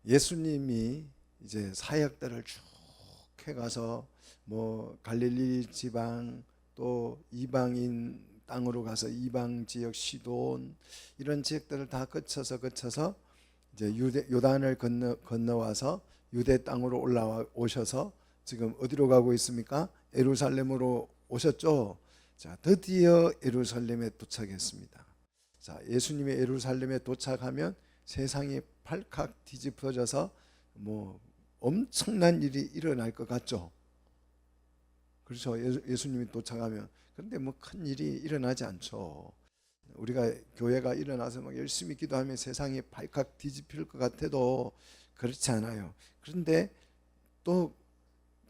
예수님이 이제 사역들을 쭉 해가서 뭐 갈릴리 지방 또 이방인 땅으로 가서 이방 지역 시돈 이런 지역들을 다 거쳐서 이제 요단을 건너와서 유대 땅으로 올라오셔서 지금 어디로 가고 있습니까? 예루살렘으로 오셨죠. 자, 드디어 예루살렘에 도착했습니다. 자, 예수님이 예루살렘에 도착하면 세상이 팔칵 뒤집어져서 뭐 엄청난 일이 일어날 것 같죠. 그렇죠. 예수님이 도착하면. 그런데 뭐 큰 일이 일어나지 않죠. 우리가 교회가 일어나서 막 열심히 기도하면 세상이 발칵 뒤집힐 것 같아도 그렇지 않아요. 그런데 또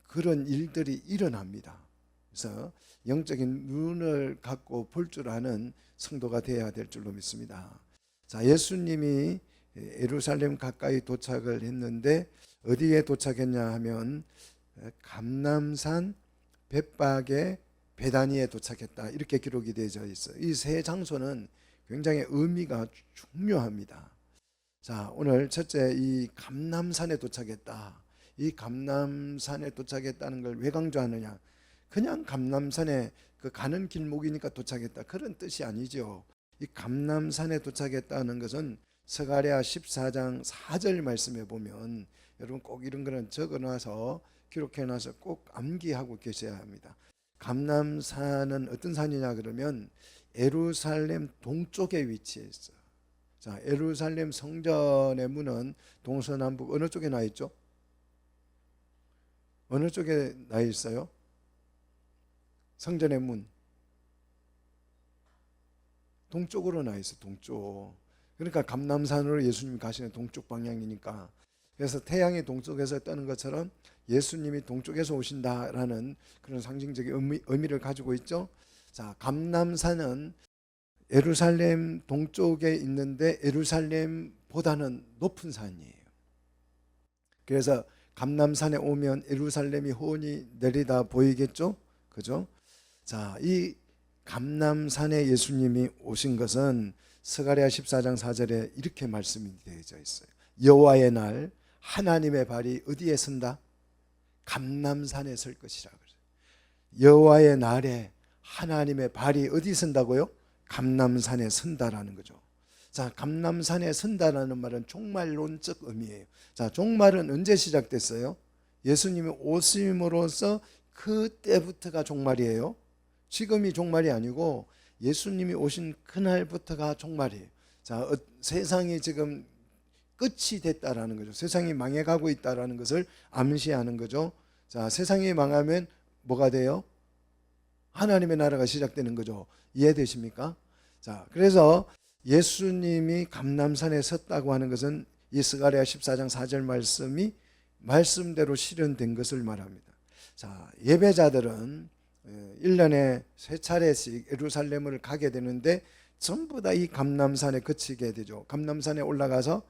그런 일들이 일어납니다. 그래서 영적인 눈을 갖고 볼 줄 아는 성도가 되어야 될 줄로 믿습니다. 자, 예수님이 예루살렘 가까이 도착을 했는데 어디에 도착했냐 하면 감람산 벳박의 베다니에 도착했다, 이렇게 기록이 되어 있어요. 이 세 장소는 굉장히 의미가 중요합니다. 자, 오늘 첫째, 이 감람산에 도착했다. 이 감람산에 도착했다는 걸 왜 강조하느냐? 그냥 감람산에 그 가는 길목이니까 도착했다, 그런 뜻이 아니죠. 이 감람산에 도착했다는 것은 스가랴 14장 4절 말씀에 보면, 여러분 꼭 이런 거는 적어놔서 기록해놔서 꼭 암기하고 계셔야 합니다. 감람산은 어떤 산이냐 그러면 예루살렘 동쪽에 위치해 있어요. 자, 예루살렘 성전의 문은 동서남북 어느 쪽에 나 있죠? 어느 쪽에 나 있어요? 성전의 문 동쪽으로 나 있어요. 동쪽. 그러니까 감람산으로 예수님이 가시는 동쪽 방향이니까, 그래서 태양이 동쪽에서 뜨는 것처럼 예수님이 동쪽에서 오신다라는 그런 상징적인 의미를 가지고 있죠. 자, 감람산은 예루살렘 동쪽에 있는데 예루살렘보다는 높은 산이에요. 그래서 감람산에 오면 예루살렘이 훤히 내리다 보이겠죠? 그죠? 자, 이 감람산에 예수님이 오신 것은 스가랴 14장 4절에 이렇게 말씀이 되어져 있어요. 여호와의 날 하나님의 발이 어디에 선다? 감람산에 설 것이라 그래요. 여호와의 날에 하나님의 발이 어디 선다고요? 감람산에 선다라는 거죠. 자, 감람산에 선다라는 말은 종말론적 의미예요. 자, 종말은 언제 시작됐어요? 예수님이 오심으로써 그때부터가 종말이에요. 지금이 종말이 아니고 예수님이 오신 그날부터가 종말이에요. 자, 세상이 지금 끝이 됐다라는 거죠. 세상이 망해가고 있다라는 것을 암시하는 거죠. 자, 세상이 망하면 뭐가 돼요? 하나님의 나라가 시작되는 거죠. 이해되십니까? 자, 그래서 예수님이 감람산에 섰다고 하는 것은 이 스가랴 14장 4절 말씀이 말씀대로 실현된 것을 말합니다. 자, 예배자들은 1년에 3차례씩 예루살렘을 가게 되는데 전부 다 이 감람산에 거치게 되죠. 감람산에 올라가서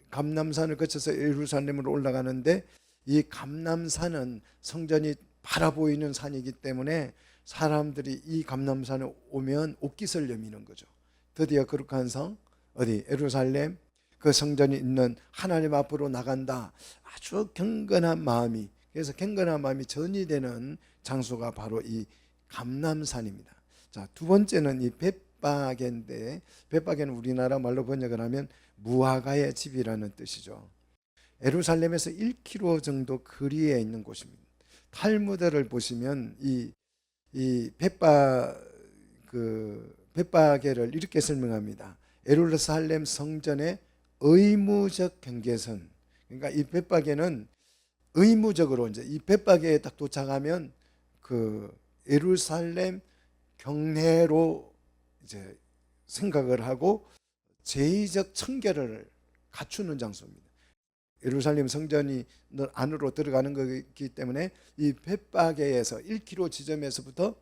감람산을 거쳐서 예루살렘으로 올라가는데, 이 감람산은 성전이 바라보이는 산이기 때문에 사람들이 이 감람산에 오면 옷깃을 여미는 거죠. 드디어 거룩한 성 어디 예루살렘 그 성전이 있는 하나님 앞으로 나간다. 아주 경건한 마음이, 그래서 경건한 마음이 전이되는 장소가 바로 이 감람산입니다. 자, 두 번째는 이 벳박인데, 벳박에는 우리나라 말로 번역을 하면 무화과의 집이라는 뜻이죠. 예루살렘에서 1km 정도 거리에 있는 곳입니다. 탈무드를 보시면 이 벳박에를 이렇게 설명합니다. 예루살렘 성전의 의무적 경계선. 그러니까 이 벳박에는 의무적으로 이제 이 벳박에에 딱 도착하면 그 예루살렘 경내로 이제 생각을 하고 제의적 청결을 갖추는 장소입니다. 예루살렘 성전이 안으로 들어가는 거기 때문에 이 벳박에에서 1km 지점에서부터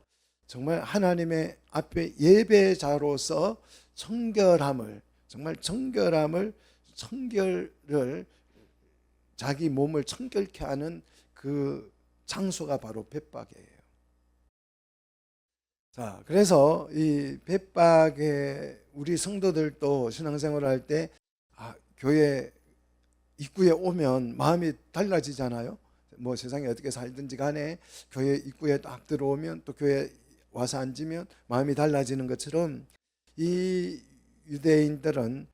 정말 하나님의 앞에 예배자로서 청결을 자기 몸을 청결케 하는 그 장소가 바로 벳박에예요. 자, 그래서 이 벳박에 우리 성도들도 신앙생활을 할 때 교회 입구에 오면 마음이 달라지잖아요. 뭐 세상에 어떻게 살든지 간에 교회 입구에 딱 들어오면 또 교회 와서 앉으면 마음이 달라지는 것처럼 이 유대인들은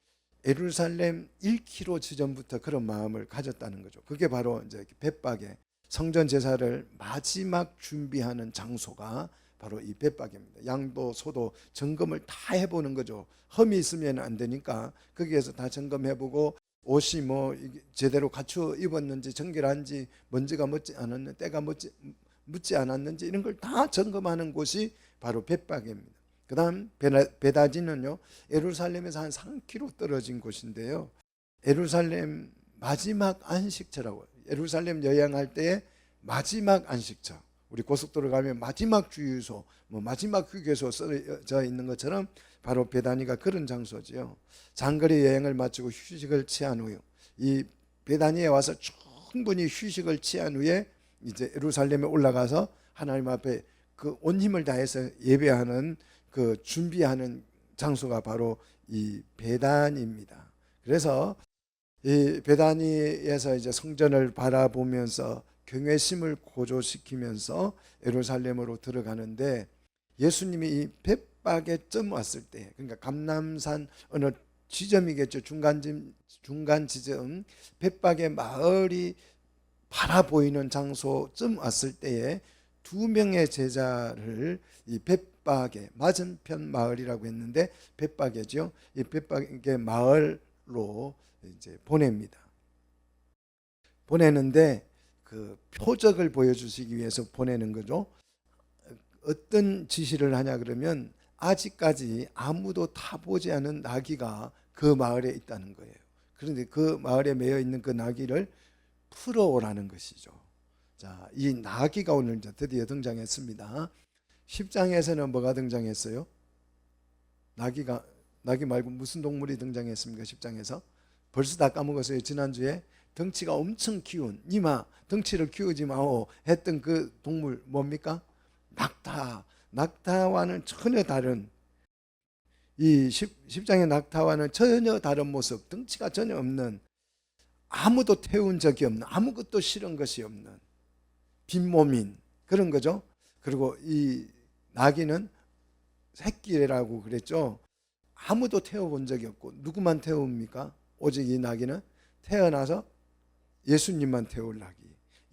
예루살렘 1km 지점부터 그런 마음을 가졌다는 거죠. 그게 바로 이제 벳박에 성전 제사를 마지막 준비하는 장소가 바로 이 벳박입니다. 양도 소도 점검을 다 해보는 거죠. 흠이 있으면 안 되니까 거기에서 다 점검해보고 옷이 뭐 제대로 갖추어 입었는지 정결한지 먼지가 묻지 않았는지 때가 묻지 않았는지 이런 걸 다 점검하는 곳이 바로 벳박입니다. 그 다음 베다지는요 예루살렘에서 한 3km 떨어진 곳인데요, 예루살렘 마지막 안식처라고, 예루살렘 여행할 때의 마지막 안식처, 우리 고속도로 가면 마지막 주유소, 뭐 마지막 휴게소 써져 있는 것처럼 바로 베다니가 그런 장소지요. 장거리 여행을 마치고 휴식을 취한 후 이 베다니에 와서 충분히 휴식을 취한 후에 이제 예루살렘에 올라가서 하나님 앞에 그 온 힘을 다해서 예배하는 그 준비하는 장소가 바로 이 베단입니다. 그래서 이 베다니에서 이제 성전을 바라보면서 경외심을 고조시키면서 예루살렘으로 들어가는데, 예수님이 이 벳박에 점 왔을 때, 그러니까 감람산 어느 지점이겠죠. 중간 지점 벳박의 마을이 바라보이는 장소쯤 왔을 때에 두 명의 제자를 이 벳박의 맞은편 마을이라고 했는데 벳박이죠. 이 벳박의 마을로 이제 보냅니다. 보내는데 그 표적을 보여주시기 위해서 보내는 거죠. 어떤 지시를 하냐 그러면 아직까지 아무도 타보지 않은 나귀가 그 마을에 있다는 거예요. 그런데 그 마을에 매여 있는 그 나귀를 풀어오라는 것이죠. 자, 이 나귀가 오늘 이제 드디어 등장했습니다. 10장에서는 뭐가 등장했어요? 나귀 말고 무슨 동물이 등장했습니까? 10장에서 벌써 다 까먹었어요. 지난주에 덩치가 엄청 키운, 니마 덩치를 키우지 마오 했던 그 동물 뭡니까? 낙타. 낙타와는 전혀 다른, 이 10장의 낙타와는 전혀 다른 모습, 덩치가 전혀 없는, 아무도 태운 적이 없는, 아무것도 실은 것이 없는 빈몸인 그런 거죠. 그리고 이 나귀는 새끼라고 그랬죠. 아무도 태워본 적이 없고, 누구만 태웁니까? 오직 이 나귀는 태어나서 예수님만 태울 나귀,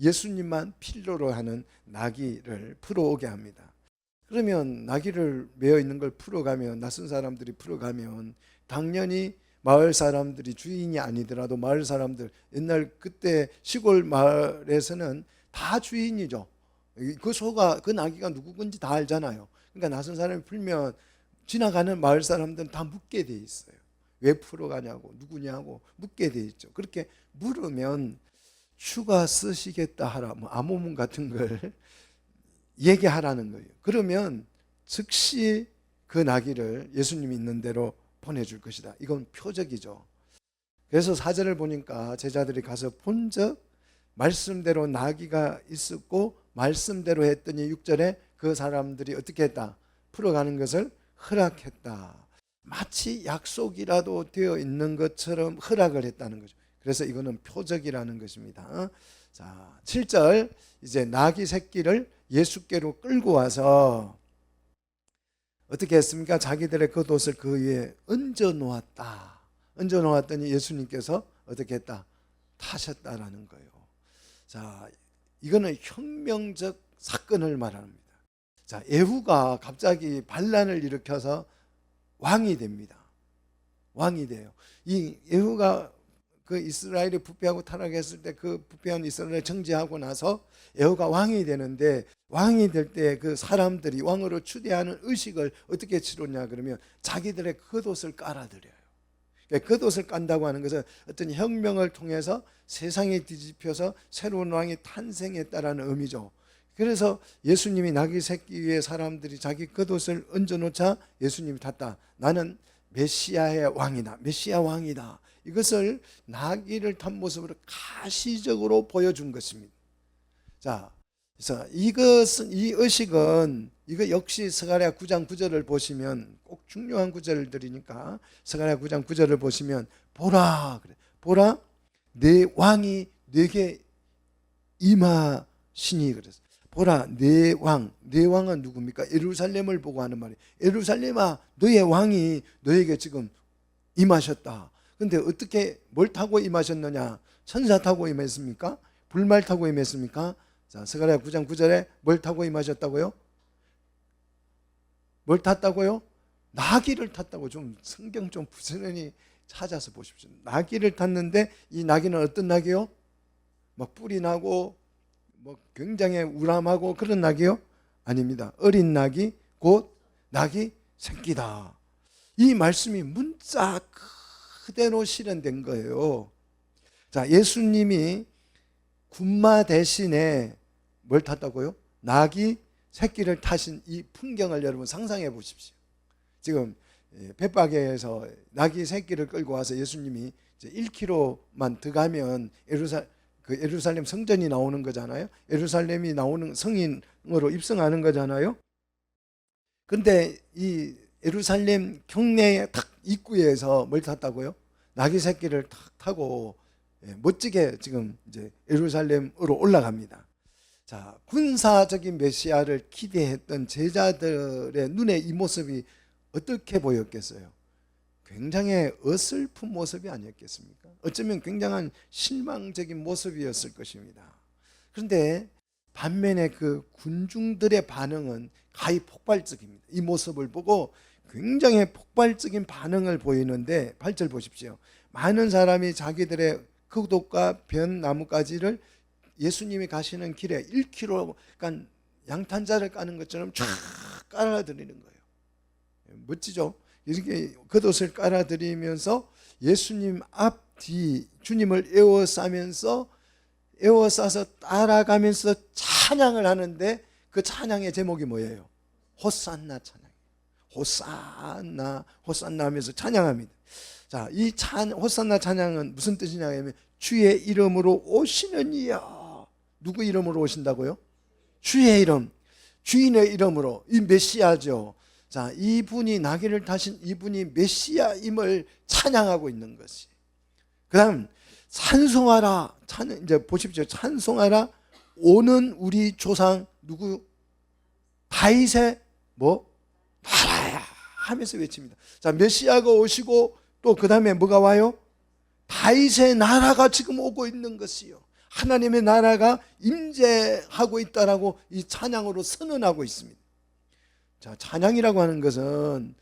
예수님만 필요로 하는 나귀를 풀어오게 합니다. 그러면 나귀를 메어 있는 걸 풀어가면, 낯선 사람들이 풀어가면 당연히 마을 사람들이, 주인이 아니더라도 마을 사람들, 옛날 그때 시골 마을에서는 다 주인이죠. 그 소가, 그 나귀가 누구인지 다 알잖아요. 그러니까 낯선 사람이 풀면 지나가는 마을 사람들은 다 묻게 돼 있어요. 왜 풀어가냐고, 누구냐고 묻게 돼 있죠. 그렇게 물으면 추가 쓰시겠다 하라, 뭐 암호문 같은 걸 얘기하라는 거예요. 그러면 즉시 그 나귀를 예수님이 있는 대로 보내줄 것이다. 이건 표적이죠. 그래서 4절을 보니까 제자들이 가서 본 적 말씀대로 나귀가 있었고 말씀대로 했더니 6절에 그 사람들이 어떻게 했다? 풀어가는 것을 허락했다. 마치 약속이라도 되어 있는 것처럼 허락을 했다는 거죠. 그래서 이거는 표적이라는 것입니다. 자, 7절, 이제 나귀 새끼를 예수께로 끌고 와서 어떻게 했습니까? 자기들의 겉옷을 그 위에 얹어 놓았다. 얹어 놓았더니 예수님께서 어떻게 했다? 타셨다라는 거예요. 자, 이거는 혁명적 사건을 말합니다. 자, 예후가 갑자기 반란을 일으켜서 왕이 됩니다. 왕이 돼요. 이 예후가 그 이스라엘이 부패하고 타락했을 때 그 부패한 이스라엘을 정죄하고 나서 예후가 왕이 되는데, 왕이 될 때 그 사람들이 왕으로 추대하는 의식을 어떻게 치렀냐 그러면 자기들의 겉옷을 깔아드려요. 겉옷을 깐다고 하는 것은 어떤 혁명을 통해서 세상이 뒤집혀서 새로운 왕이 탄생했다라는 의미죠. 그래서 예수님이 나귀 새끼 위에 사람들이 자기 겉옷을 얹어놓자 예수님이 탔다. 나는 메시아의 왕이다. 메시아 왕이다. 이것을 나귀를 탄 모습으로 가시적으로 보여준 것입니다. 자, 그래서 이것은, 이 의식은, 이거 역시 스가랴 9장 9절을 보시면, 꼭 중요한 구절들이니까 스가랴 9장 9절을 보시면 보라 그래. 보라, 내 왕이 내게 임하시니 그랬어요. 보라 내 왕은 누굽니까? 예루살렘을 보고 하는 말이에요. 예루살렘아 너의 왕이 너에게 지금 임하셨다. 근데 어떻게 뭘 타고 임하셨느냐? 천사 타고 임했습니까? 불말 타고 임했습니까? 자, 스가랴 9장 9절에 뭘 타고 임하셨다고요? 뭘 탔다고요? 나귀를 탔다고. 좀 성경 좀 부지런히 찾아서 보십시오. 나귀를 탔는데 이 나귀는 어떤 나귀요? 막 뿔이 나고 뭐 굉장히 우람하고 그런 나귀요? 아닙니다. 어린 나귀 곧 나귀 새끼다. 이 말씀이 문자 그대로 실현된 거예요. 자, 예수님이 군마 대신에 뭘 탔다고요? 나귀 새끼를 타신 이 풍경을 여러분 상상해 보십시오. 지금 벳바게에서 나귀 새끼를 끌고 와서 예수님이 이제 1km만 더 가면 예루살렘 성전이 나오는 거잖아요. 예루살렘이 나오는 성인으로 입성하는 거잖아요. 근데 이 예루살렘 경내에 탁 입구에서 뭘 탔다고요? 나귀 새끼를 탁 타고 멋지게 지금 이제 예루살렘으로 올라갑니다. 자, 군사적인 메시아를 기대했던 제자들의 눈에 이 모습이 어떻게 보였겠어요? 굉장히 어설픈 모습이 아니었겠습니까? 어쩌면 굉장한 실망적인 모습이었을 것입니다. 그런데 반면에 그 군중들의 반응은 가히 폭발적입니다. 이 모습을 보고 굉장히 폭발적인 반응을 보이는데 8절 보십시오. 많은 사람이 자기들의 흑독과 변 나뭇가지를 예수님이 가시는 길에 1km, 그러니까 양탄자를 까는 것처럼 쫙 깔아드리는 거예요. 멋지죠? 이렇게 겉옷을 깔아드리면서 예수님 앞, 뒤 주님을 에워싸면서 에워싸서 따라가면서 찬양을 하는데 그 찬양의 제목이 뭐예요? 호산나 찬양. 호산나 호산나 하면서 찬양합니다. 자, 이 호산나 찬양은 무슨 뜻이냐 하면 주의 이름으로 오시는 이여. 누구 이름으로 오신다고요? 주의 이름, 주인의 이름으로. 이 메시아죠. 자, 이분이 나귀를 타신 이분이 메시아임을 찬양하고 있는 것이. 그다음 찬송하라. 이제 보십시오. 찬송하라. 오는 우리 조상 누구? 다윗의 뭐? 나라야 하면서 외칩니다. 자, 메시아가 오시고 또 그다음에 뭐가 와요? 다윗의 나라가 지금 오고 있는 것이요. 하나님의 나라가 임재하고 있다라고 이 찬양으로 선언하고 있습니다. 자, 찬양이라고 하는 것은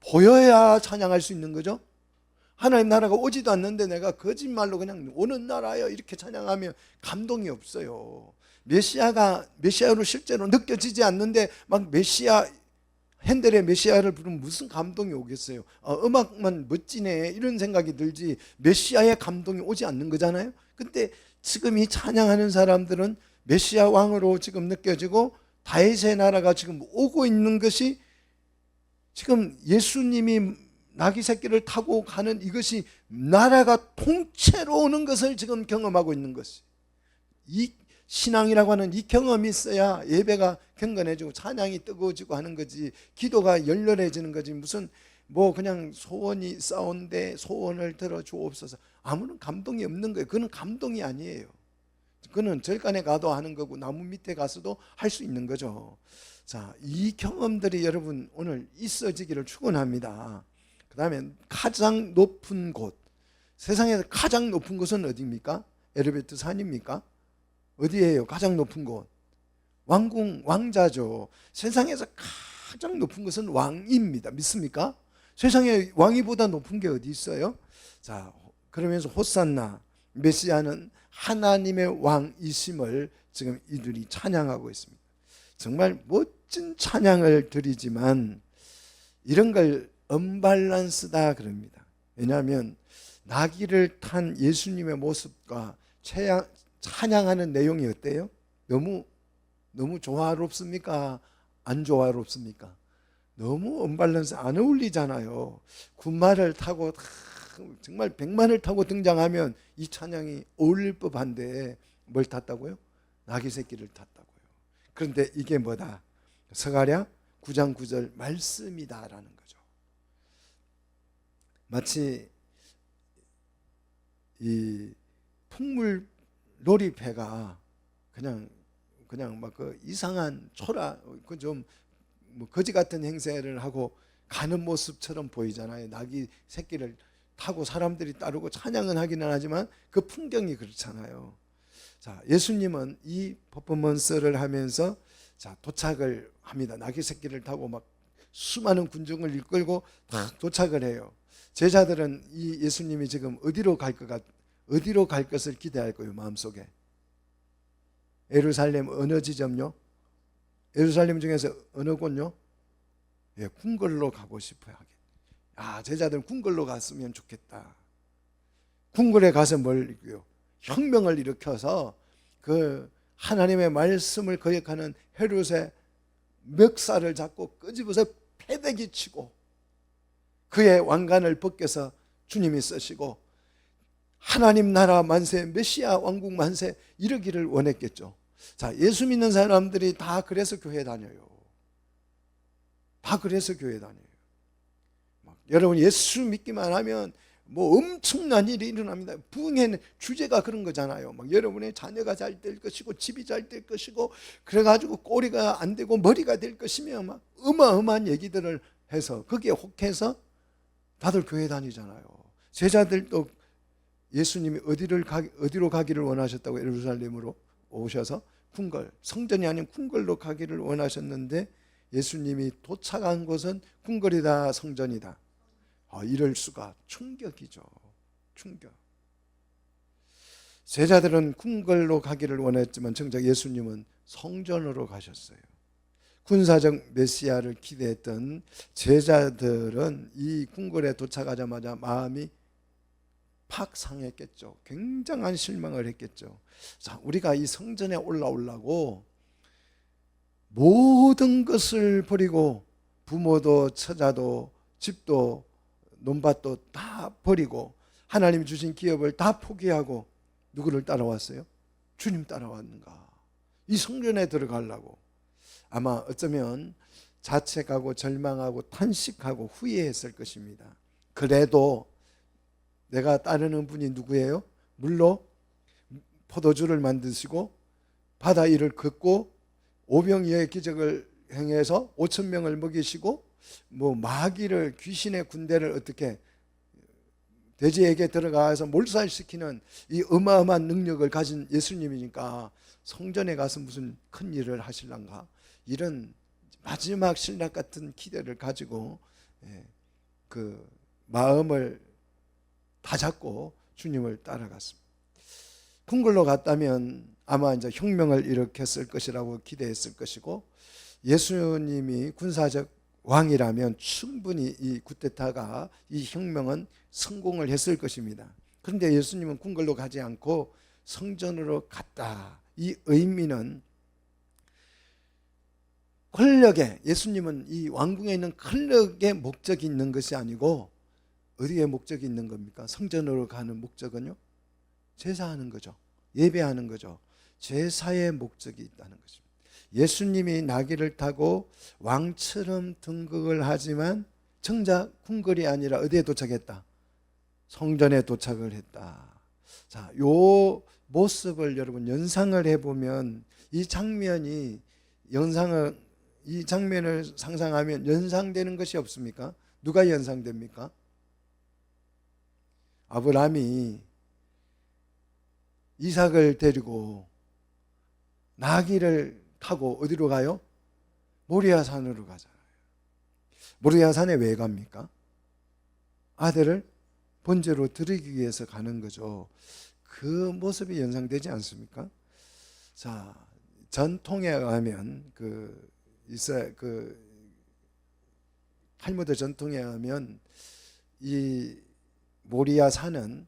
보여야 찬양할 수 있는 거죠. 하나님 나라가 오지도 않는데 내가 거짓말로 그냥 오는 나라요 이렇게 찬양하면 감동이 없어요. 메시아로 실제로 느껴지지 않는데 막 핸델의 메시아를 부르면 무슨 감동이 오겠어요? 음악만 멋지네 이런 생각이 들지 메시아의 감동이 오지 않는 거잖아요. 근데 지금 이 찬양하는 사람들은 메시아 왕으로 지금 느껴지고 다윗의 나라가 지금 오고 있는 것이 지금 예수님이 나귀 새끼를 타고 가는 이것이 나라가 통째로 오는 것을 지금 경험하고 있는 것이. 이 신앙이라고 하는 이 경험이 있어야 예배가 경건해지고 찬양이 뜨거워지고 하는 거지, 기도가 열렬해지는 거지. 무슨 뭐 그냥 소원이 싸운데 소원을 들어 주옵소서, 아무런 감동이 없는 거예요. 그건 감동이 아니에요. 그거는 절간에 가도 하는 거고 나무 밑에 가서도 할 수 있는 거죠. 자, 이 경험들이 여러분 오늘 있어지기를 축원합니다. 그 다음에 가장 높은 곳, 세상에서 가장 높은 곳은 어디입니까? 에르베트 산입니까? 어디예요? 가장 높은 곳 왕궁, 왕자죠. 세상에서 가장 높은 것은 왕입니다. 믿습니까? 세상에 왕위보다 높은 게 어디 있어요? 자, 그러면서 호산나, 메시아는 하나님의 왕이심을 지금 이들이 찬양하고 있습니다. 정말 멋진 찬양을 드리지만 이런 걸 언밸런스다 그럽니다. 왜냐하면 나귀를 탄 예수님의 모습과 찬양하는 내용이 어때요? 너무 조화롭습니까? 안 조화롭습니까? 너무 언밸런스, 안 어울리잖아요. 군마를 타고 정말 백마를 타고 등장하면 이 찬양이 어울릴 법한데 뭘 탔다고요? 나귀 새끼를 탔다고요. 그런데 이게 뭐다? 스가랴 9장 9절 말씀이다라는 거죠. 마치 이 풍물 놀이패가 그냥 막 그 이상한 초라 그 좀 뭐 거지 같은 행세를 하고 가는 모습처럼 보이잖아요. 낙이 새끼를 타고 사람들이 따르고 찬양은 하기는 하지만 그 풍경이 그렇잖아요. 자, 예수님은 이 퍼포먼스를 하면서 자, 도착을 합니다. 낙이 새끼를 타고 막 수많은 군중을 이끌고 딱 도착을 해요. 제자들은 이 예수님이 지금 어디로 갈 것을 기대할 거예요, 마음속에. 예루살렘 어느 지점요? 예루살렘 중에서 어느 곳요? 예, 궁궐로 가고 싶어요. 제자들은 궁궐로 갔으면 좋겠다. 궁궐에 가서 뭘 이고요? 혁명을 일으켜서 그 하나님의 말씀을 거역하는 헤롯의 멱살을 잡고 끄집어서 패대기 치고 그의 왕관을 벗겨서 주님이 쓰시고 하나님 나라 만세, 메시아 왕국 만세 이러기를 원했겠죠. 자, 예수 믿는 사람들이 다 그래서 교회 다녀요. 다 그래서 교회 다녀요. 여러분 예수 믿기만 하면 뭐 엄청난 일이 일어납니다. 부흥회는 주제가 그런 거잖아요. 막 여러분의 자녀가 잘 될 것이고 집이 잘 될 것이고 그래가지고 꼬리가 안 되고 머리가 될 것이며 막 어마어마한 얘기들을 해서 거기에 혹해서 다들 교회 다니잖아요. 제자들도 예수님이 어디로 가기를 원하셨다고 예루살렘으로 오셔서 궁궐, 성전이 아닌 궁궐로 가기를 원하셨는데 예수님이 도착한 곳은 궁궐이다 성전이다. 이럴 수가. 충격이죠. 충격. 제자들은 궁궐로 가기를 원했지만 정작 예수님은 성전으로 가셨어요. 군사적 메시아를 기대했던 제자들은 이 궁궐에 도착하자마자 마음이 팍 상했겠죠. 굉장한 실망을 했겠죠. 자, 우리가 이 성전에 올라오려고 모든 것을 버리고 부모도 처자도 집도 논밭도 다 버리고 하나님 주신 기업을 다 포기하고 누구를 따라왔어요? 주님 따라왔는가? 이 성전에 들어가려고. 아마 어쩌면 자책하고 절망하고 탄식하고 후회했을 것입니다. 그래도 내가 따르는 분이 누구예요? 물로 포도주를 만드시고 바다 위를 걷고 오병이어의 기적을 행해서 5천 명을 먹이시고 뭐 마귀를 귀신의 군대를 어떻게 돼지에게 들어가서 몰살시키는 이 어마어마한 능력을 가진 예수님이니까 성전에 가서 무슨 큰 일을 하실란가 이런 마지막 신락 같은 기대를 가지고 그 마음을 다잡고 주님을 따라갔습니다. 궁궐로 갔다면 아마 이제 혁명을 일으켰을 것이라고 기대했을 것이고 예수님이 군사적 왕이라면 충분히 이 쿠데타가 이 혁명은 성공을 했을 것입니다. 그런데 예수님은 궁궐로 가지 않고 성전으로 갔다. 이 의미는 권력에 예수님은 이 왕궁에 있는 권력의 목적이 있는 것이 아니고 어디에 목적이 있는 겁니까? 성전으로 가는 목적은요? 제사하는 거죠. 예배하는 거죠. 제사의 목적이 있다는 것입니다. 예수님이 나귀를 타고 왕처럼 등극을 하지만 정작 궁궐이 아니라 어디에 도착했다? 성전에 도착을 했다. 자, 요 모습을 여러분 연상을 해보면 이 장면을 상상하면 연상되는 것이 없습니까? 누가 연상됩니까? 아브라함이 이삭을 데리고 나귀를 타고 어디로 가요? 모리아 산으로 가잖아요. 모리아 산에 왜 갑니까? 아들을 번제로 드리기 위해서 가는 거죠. 그 모습이 연상되지 않습니까? 자, 전통에 의하면 탈무드 전통에 의하면 이 모리아 산은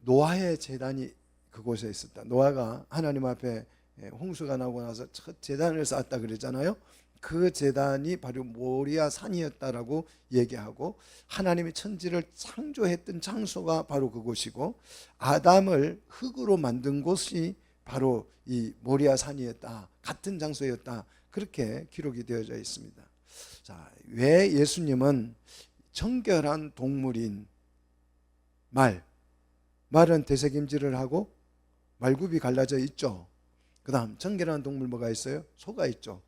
노아의 제단이 그곳에 있었다. 노아가 하나님 앞에 홍수가 나고 나서 첫 제단을 쌓았다 그랬잖아요. 그 제단이 바로 모리아 산이었다라고 얘기하고 하나님이 천지를 창조했던 장소가 바로 그곳이고 아담을 흙으로 만든 곳이 바로 이 모리아 산이었다. 같은 장소였다. 그렇게 기록이 되어져 있습니다. 자, 왜 예수님은 정결한 동물인 말은 되새김질을 하고 말굽이 갈라져 있죠. 그 다음 청개라는 동물 뭐가 있어요? 소가 있죠.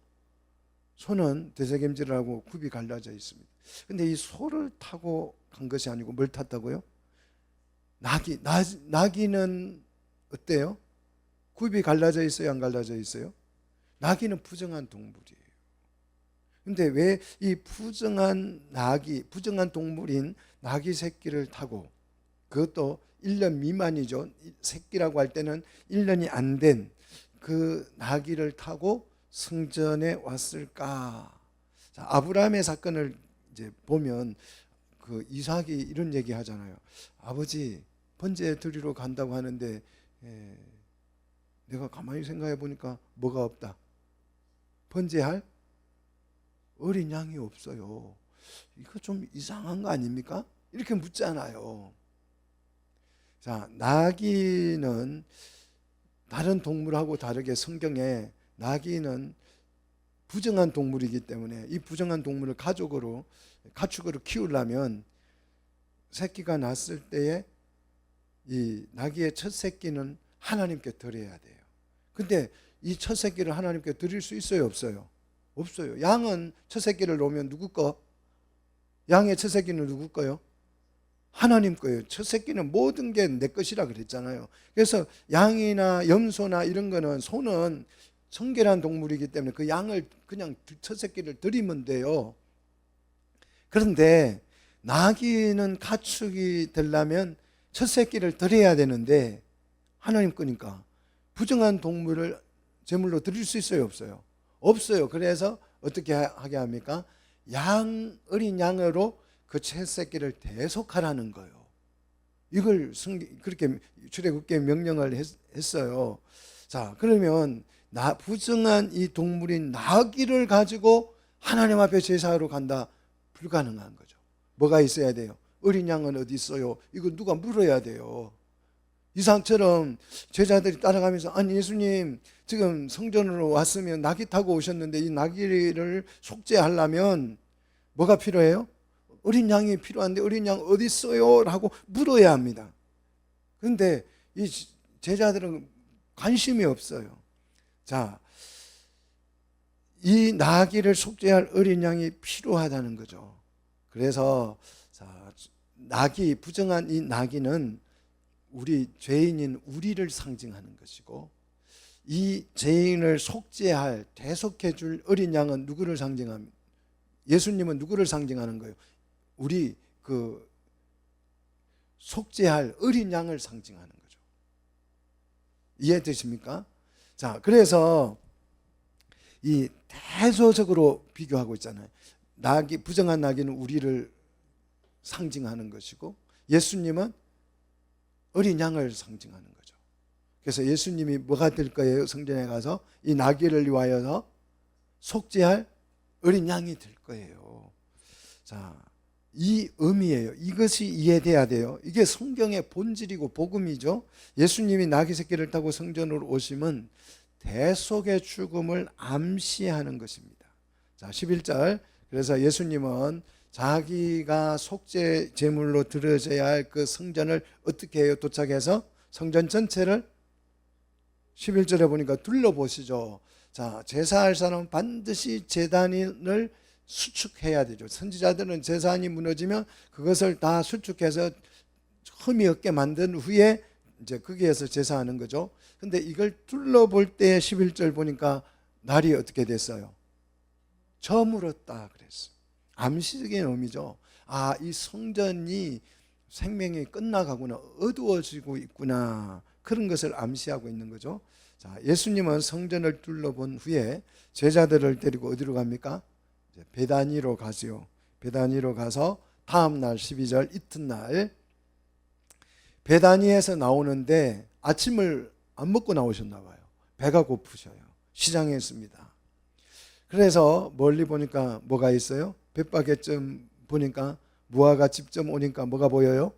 소는 되새김질하고 굽이 갈라져 있습니다. 근데 이 소를 타고 간 것이 아니고 뭘 탔다고요? 나귀는 어때요? 굽이 갈라져 있어요? 안 갈라져 있어요? 나귀는 부정한 동물이에요. 근데 왜 이 부정한 동물인 나귀 새끼를 타고, 그것도 1년 미만이죠. 새끼라고 할 때는 1년이 안 된 그 나귀를 타고 성전에 왔을까? 자, 아브라함의 사건을 이제 보면 그 이삭이 이런 얘기 하잖아요. 아버지, 번제 드리러 간다고 하는데 내가 가만히 생각해 보니까 뭐가 없다. 번제할 어린 양이 없어요. 이거 좀 이상한 거 아닙니까? 이렇게 묻잖아요. 자, 나귀는 다른 동물하고 다르게 성경에 나귀는 부정한 동물이기 때문에 이 부정한 동물을 가축으로 키우려면 새끼가 났을 때에 이 나귀의 첫 새끼는 하나님께 드려야 돼요. 근데 이 첫 새끼를 하나님께 드릴 수 있어요, 없어요? 없어요. 양은 첫 새끼를 놓으면 누구 거? 양의 첫 새끼는 누구 거요? 하나님 거예요. 첫 새끼는 모든 게 내 것이라 그랬잖아요. 그래서 양이나 염소나 이런 거는, 소는 성결한 동물이기 때문에 그 양을 그냥 첫 새끼를 드리면 돼요. 그런데 나귀는 가축이 되려면 첫 새끼를 드려야 되는데 하나님 거니까 부정한 동물을 제물로 드릴 수 있어요, 없어요? 없어요. 그래서 어떻게 하게 합니까? 어린 양으로 그 첫 새끼를 대속하라는 거예요. 이걸 그렇게 출애굽기에 명령을 했어요. 자, 그러면 부정한 이 동물인 나귀를 가지고 하나님 앞에 제사하러 간다? 불가능한 거죠. 뭐가 있어야 돼요? 어린 양은 어디 있어요? 이거 누가 물어야 돼요. 이삭처럼 제자들이 따라가면서, 아니 예수님 지금 성전으로 왔으면 나귀 타고 오셨는데 이 나귀를 속죄하려면 뭐가 필요해요? 어린 양이 필요한데 어린 양 어디 있어요? 라고 물어야 합니다. 그런데 이 제자들은 관심이 없어요. 자, 이 나귀를 속죄할 어린 양이 필요하다는 거죠. 그래서 부정한 이 나귀는 우리 죄인인 우리를 상징하는 것이고, 이 죄인을 속죄할, 대속해 줄 어린 양은 누구를 상징합니까? 예수님은 누구를 상징하는 거예요? 우리 속죄할 어린 양을 상징하는 거죠. 이해되십니까? 자, 그래서 이 대조적으로 비교하고 있잖아요. 부정한 나귀는 우리를 상징하는 것이고, 예수님은 어린 양을 상징하는 거죠. 그래서 예수님이 뭐가 될 거예요? 성전에 가서 이 나귀를 위하여서 속죄할 어린 양이 될 거예요. 자, 이 의미예요. 이것이 이해돼야 돼요. 이게 성경의 본질이고 복음이죠. 예수님이 나귀 새끼를 타고 성전으로 오심은 대속의 죽음을 암시하는 것입니다. 자, 11절. 그래서 예수님은 자기가 속죄 제물로 드려져야 할 그 성전을 어떻게 해요? 도착해서 성전 전체를 11절에 보니까 둘러보시죠. 자, 제사할 사람은 반드시 제단을 수축해야 되죠. 선지자들은 제사안이 무너지면 그것을 다 수축해서 흠이 없게 만든 후에 이제 거기에서 제사하는 거죠. 근데 이걸 둘러볼 때 11절 보니까 날이 어떻게 됐어요? 저물었다 그랬어요. 암시적인 의미죠. 아, 이 성전이 생명이 끝나가구나, 어두워지고 있구나, 그런 것을 암시하고 있는 거죠. 자, 예수님은 성전을 둘러본 후에 제자들을 데리고 어디로 갑니까? 베다니로 가지요. 베다니로 가서 다음 날 12절 이튿날 베다니에서 나오는데 아침을 안 먹고 나오셨나 봐요. 배가 고프셔요. 시장에 있습니다. 그래서 멀리 보니까 뭐가 있어요? 벳바게쯤 보니까 무화과 집점 오니까 뭐가 보여요?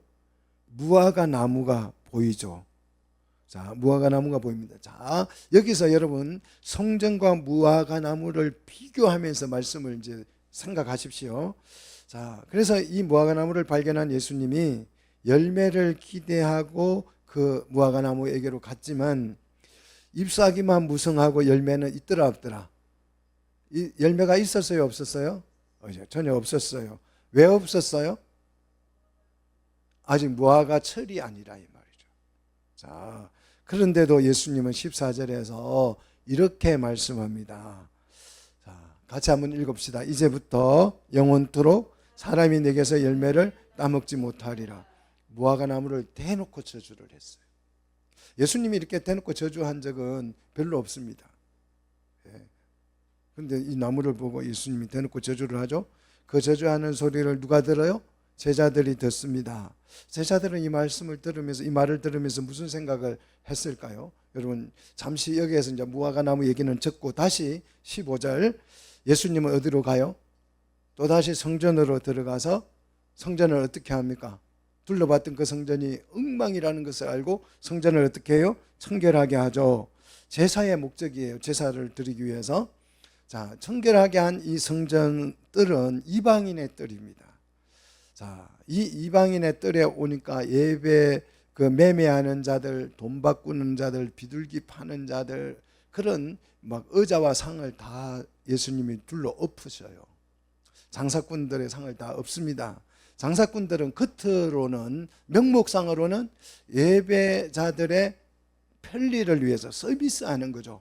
무화과 나무가 보이죠. 자, 무화과 나무가 보입니다. 자, 여기서 여러분 성전과 무화과 나무를 비교하면서 말씀을 이제 생각하십시오. 자, 그래서 이 무화과 나무를 발견한 예수님이 열매를 기대하고 그 무화과 나무에게로 갔지만 잎사귀만 무성하고 열매는 있더라 없더라? 이 열매가 있었어요 없었어요? 전혀 없었어요. 왜 없었어요? 아직 무화과 철이 아니라 이 말이죠. 자, 그런데도 예수님은 14절에서 이렇게 말씀합니다. 자, 같이 한번 읽읍시다. 이제부터 영원토록 사람이 내게서 열매를 따먹지 못하리라. 무화과 나무를 대놓고 저주를 했어요. 예수님이 이렇게 대놓고 저주한 적은 별로 없습니다. 그런데 이 나무를 보고 예수님이 대놓고 저주를 하죠. 그 저주하는 소리를 누가 들어요? 제자들이 듣습니다. 제자들은 이 말씀을 들으면서, 이 말을 들으면서 무슨 생각을 했을까요? 여러분, 잠시 여기에서 이제 무화과 나무 얘기는 듣고 다시 15절, 예수님은 어디로 가요? 또다시 성전으로 들어가서 성전을 어떻게 합니까? 둘러봤던 그 성전이 엉망이라는 것을 알고 성전을 어떻게 해요? 청결하게 하죠. 제사의 목적이에요. 제사를 드리기 위해서. 자, 청결하게 한 이 성전 뜰은 이방인의 뜰입니다. 자, 이 이방인의 뜰에 오니까 예배 그 매매하는 자들, 돈 바꾸는 자들, 비둘기 파는 자들, 그런 막 의자와 상을 다 예수님이 둘러 엎으셔요. 장사꾼들의 상을 다 엎습니다. 장사꾼들은 겉으로는, 명목상으로는 예배자들의 편리를 위해서 서비스하는 거죠.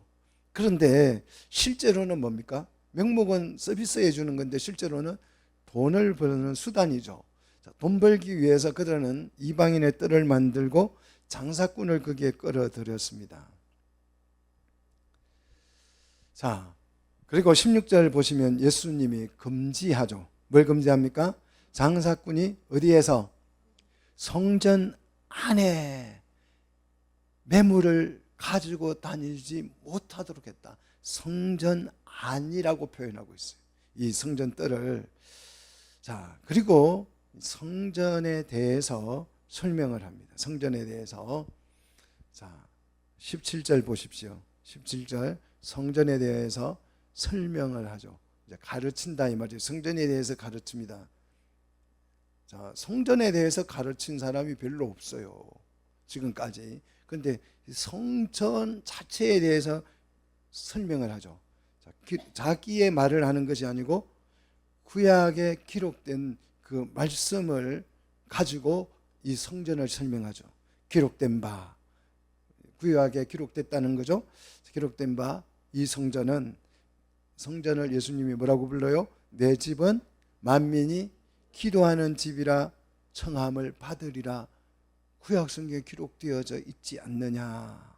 그런데 실제로는 뭡니까? 명목은 서비스해 주는 건데 실제로는 돈을 버는 수단이죠. 돈 벌기 위해서 그들은 이방인의 뜰을 만들고 장사꾼을 거기에 끌어들였습니다. 자, 그리고 16절 보시면 예수님이 금지하죠. 뭘 금지합니까? 장사꾼이 어디에서? 성전 안에 매물을 가지고 다니지 못하도록 했다. 성전 안이라고 표현하고 있어요. 이 성전 뜰을. 자, 그리고 성전에 대해서 설명을 합니다. 성전에 대해서. 자, 17절 보십시오. 17절 성전에 대해서 설명을 하죠. 이제 가르친다 이 말이에요. 성전에 대해서 가르칩니다. 자, 성전에 대해서 가르친 사람이 별로 없어요. 지금까지. 그런데 성전 자체에 대해서 설명을 하죠. 자, 자기의 말을 하는 것이 아니고 구약에 기록된 그 말씀을 가지고 이 성전을 설명하죠. 기록된 바, 구약에 기록됐다는 거죠. 기록된 바, 이 성전을 예수님이 뭐라고 불러요? 내 집은 만민이 기도하는 집이라 청함을 받으리라. 구약 성경에 기록되어져 있지 않느냐.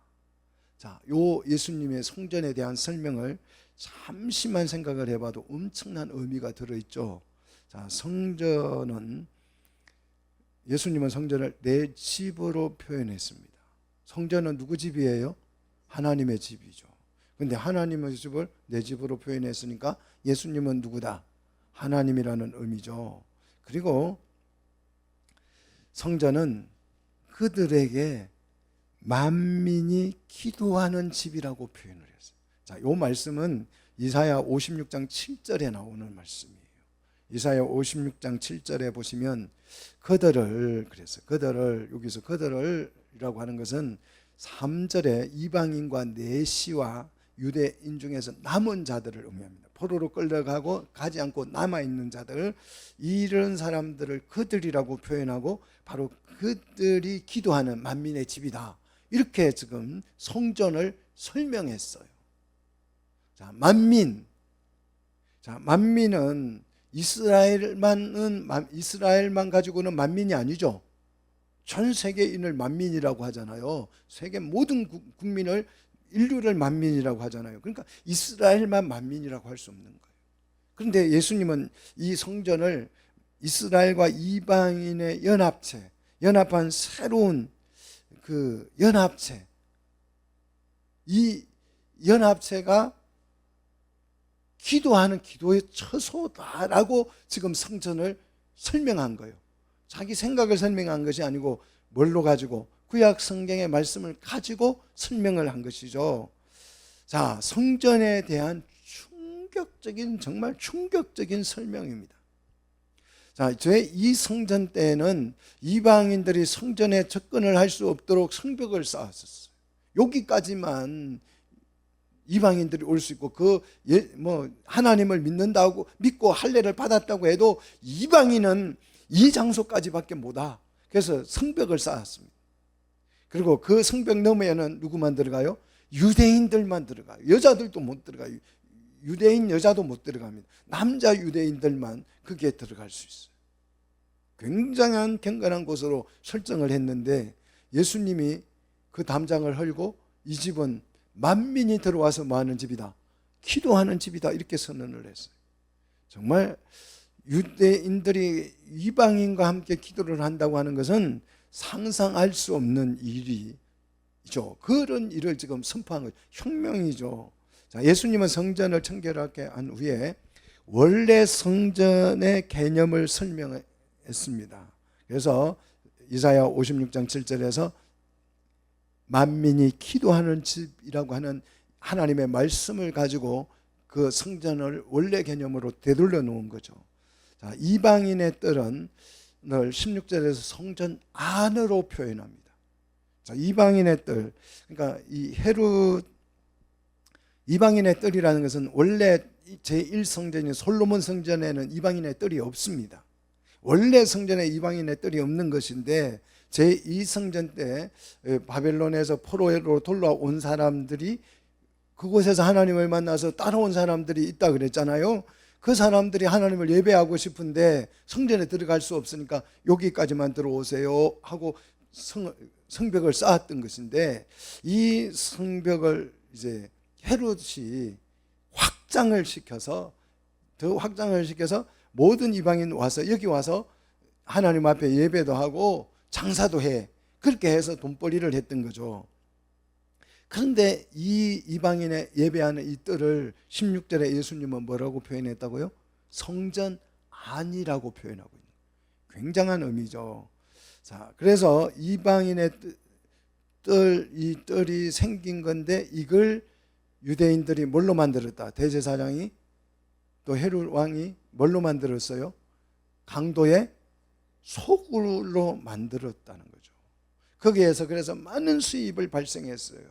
자, 요 예수님의 성전에 대한 설명을 잠시만 생각을 해봐도 엄청난 의미가 들어있죠. 자, 예수님은 성전을 내 집으로 표현했습니다. 성전은 누구 집이에요? 하나님의 집이죠. 근데 하나님의 집을 내 집으로 표현했으니까 예수님은 누구다? 하나님이라는 의미죠. 그리고 성전은 그들에게 만민이 기도하는 집이라고 표현을 했어요. 자, 이 말씀은 이사야 56장 7절에 나오는 말씀이에요. 이사야 56장 7절에 보시면 여기서 그들을이라고 하는 것은 3절에 이방인과 내시와 유대인 중에서 남은 자들을 의미합니다. 포로로 끌려가고 가지 않고 남아있는 자들, 이런 사람들을 그들이라고 표현하고 바로 그들이 기도하는 만민의 집이다. 이렇게 지금 성전을 설명했어요. 자, 만민은 이스라엘만 가지고는 만민이 아니죠. 전 세계인을 만민이라고 하잖아요. 세계 모든 국민을, 인류를 만민이라고 하잖아요. 그러니까 이스라엘만 만민이라고 할 수 없는 거예요. 그런데 예수님은 이 성전을 이스라엘과 이방인의 연합한 새로운 그 연합체, 이 연합체가 기도하는 기도의 처소다라고 지금 성전을 설명한 거예요. 자기 생각을 설명한 것이 아니고 뭘로 가지고? 구약 성경의 말씀을 가지고 설명을 한 것이죠. 자, 성전에 대한 정말 충격적인 설명입니다. 자, 제2 성전 때는 이방인들이 성전에 접근을 할 수 없도록 성벽을 쌓았었어요. 여기까지만 이방인들이 올 수 있고, 하나님을 믿는다고 믿고 할례를 받았다고 해도 이방인은 이 장소까지밖에 못 와. 그래서 성벽을 쌓았습니다. 그리고 그 성벽 너머에는 누구만 들어가요? 유대인들만 들어가요. 여자들도 못 들어가요. 유대인 여자도 못 들어갑니다. 남자 유대인들만 거기에 들어갈 수 있어요. 굉장한 경건한 곳으로 설정을 했는데, 예수님이 그 담장을 헐고 이 집은 만민이 들어와서 뭐 하는 집이다? 기도하는 집이다. 이렇게 선언을 했어요. 정말 유대인들이 이방인과 함께 기도를 한다고 하는 것은 상상할 수 없는 일이죠. 그런 일을 지금 선포한 거죠. 혁명이죠. 자, 예수님은 성전을 청결하게 한 후에 원래 성전의 개념을 설명했습니다. 그래서 이사야 56장 7절에서 만민이 기도하는 집이라고 하는 하나님의 말씀을 가지고 그 성전을 원래 개념으로 되돌려 놓은 거죠. 자, 이방인의 뜰은 늘 16절에서 성전 안으로 표현합니다. 자, 이방인의 뜰, 그러니까 이 헤롯 이방인의 뜰이라는 것은 원래 제1성전인 솔로몬 성전에는 이방인의 뜰이 없습니다. 원래 성전에 이방인의 뜰이 없는 것인데, 제2성전 때 바벨론에서 포로로 돌아온 사람들이 그곳에서 하나님을 만나서 따라온 사람들이 있다 그랬잖아요. 그 사람들이 하나님을 예배하고 싶은데 성전에 들어갈 수 없으니까 여기까지만 들어오세요 하고 성벽을 쌓았던 것인데, 이 성벽을 이제 헤롯이 더 확장을 시켜서 모든 이방인 와서 여기 와서 하나님 앞에 예배도 하고 장사도 해. 그렇게 해서 돈벌이를 했던 거죠. 그런데 이 이방인의 예배하는 이 뜰을 16절에 예수님은 뭐라고 표현했다고요? 성전 안이라고 표현하고 있는 거예요. 굉장한 의미죠. 자, 그래서 이방인의 이 뜰이 생긴 건데, 이걸 유대인들이 뭘로 만들었다? 대제사장이 또 헤롯 왕이 뭘로 만들었어요? 강도의 소굴로 만들었다는 거죠. 거기에서 그래서 많은 수입을 발생했어요.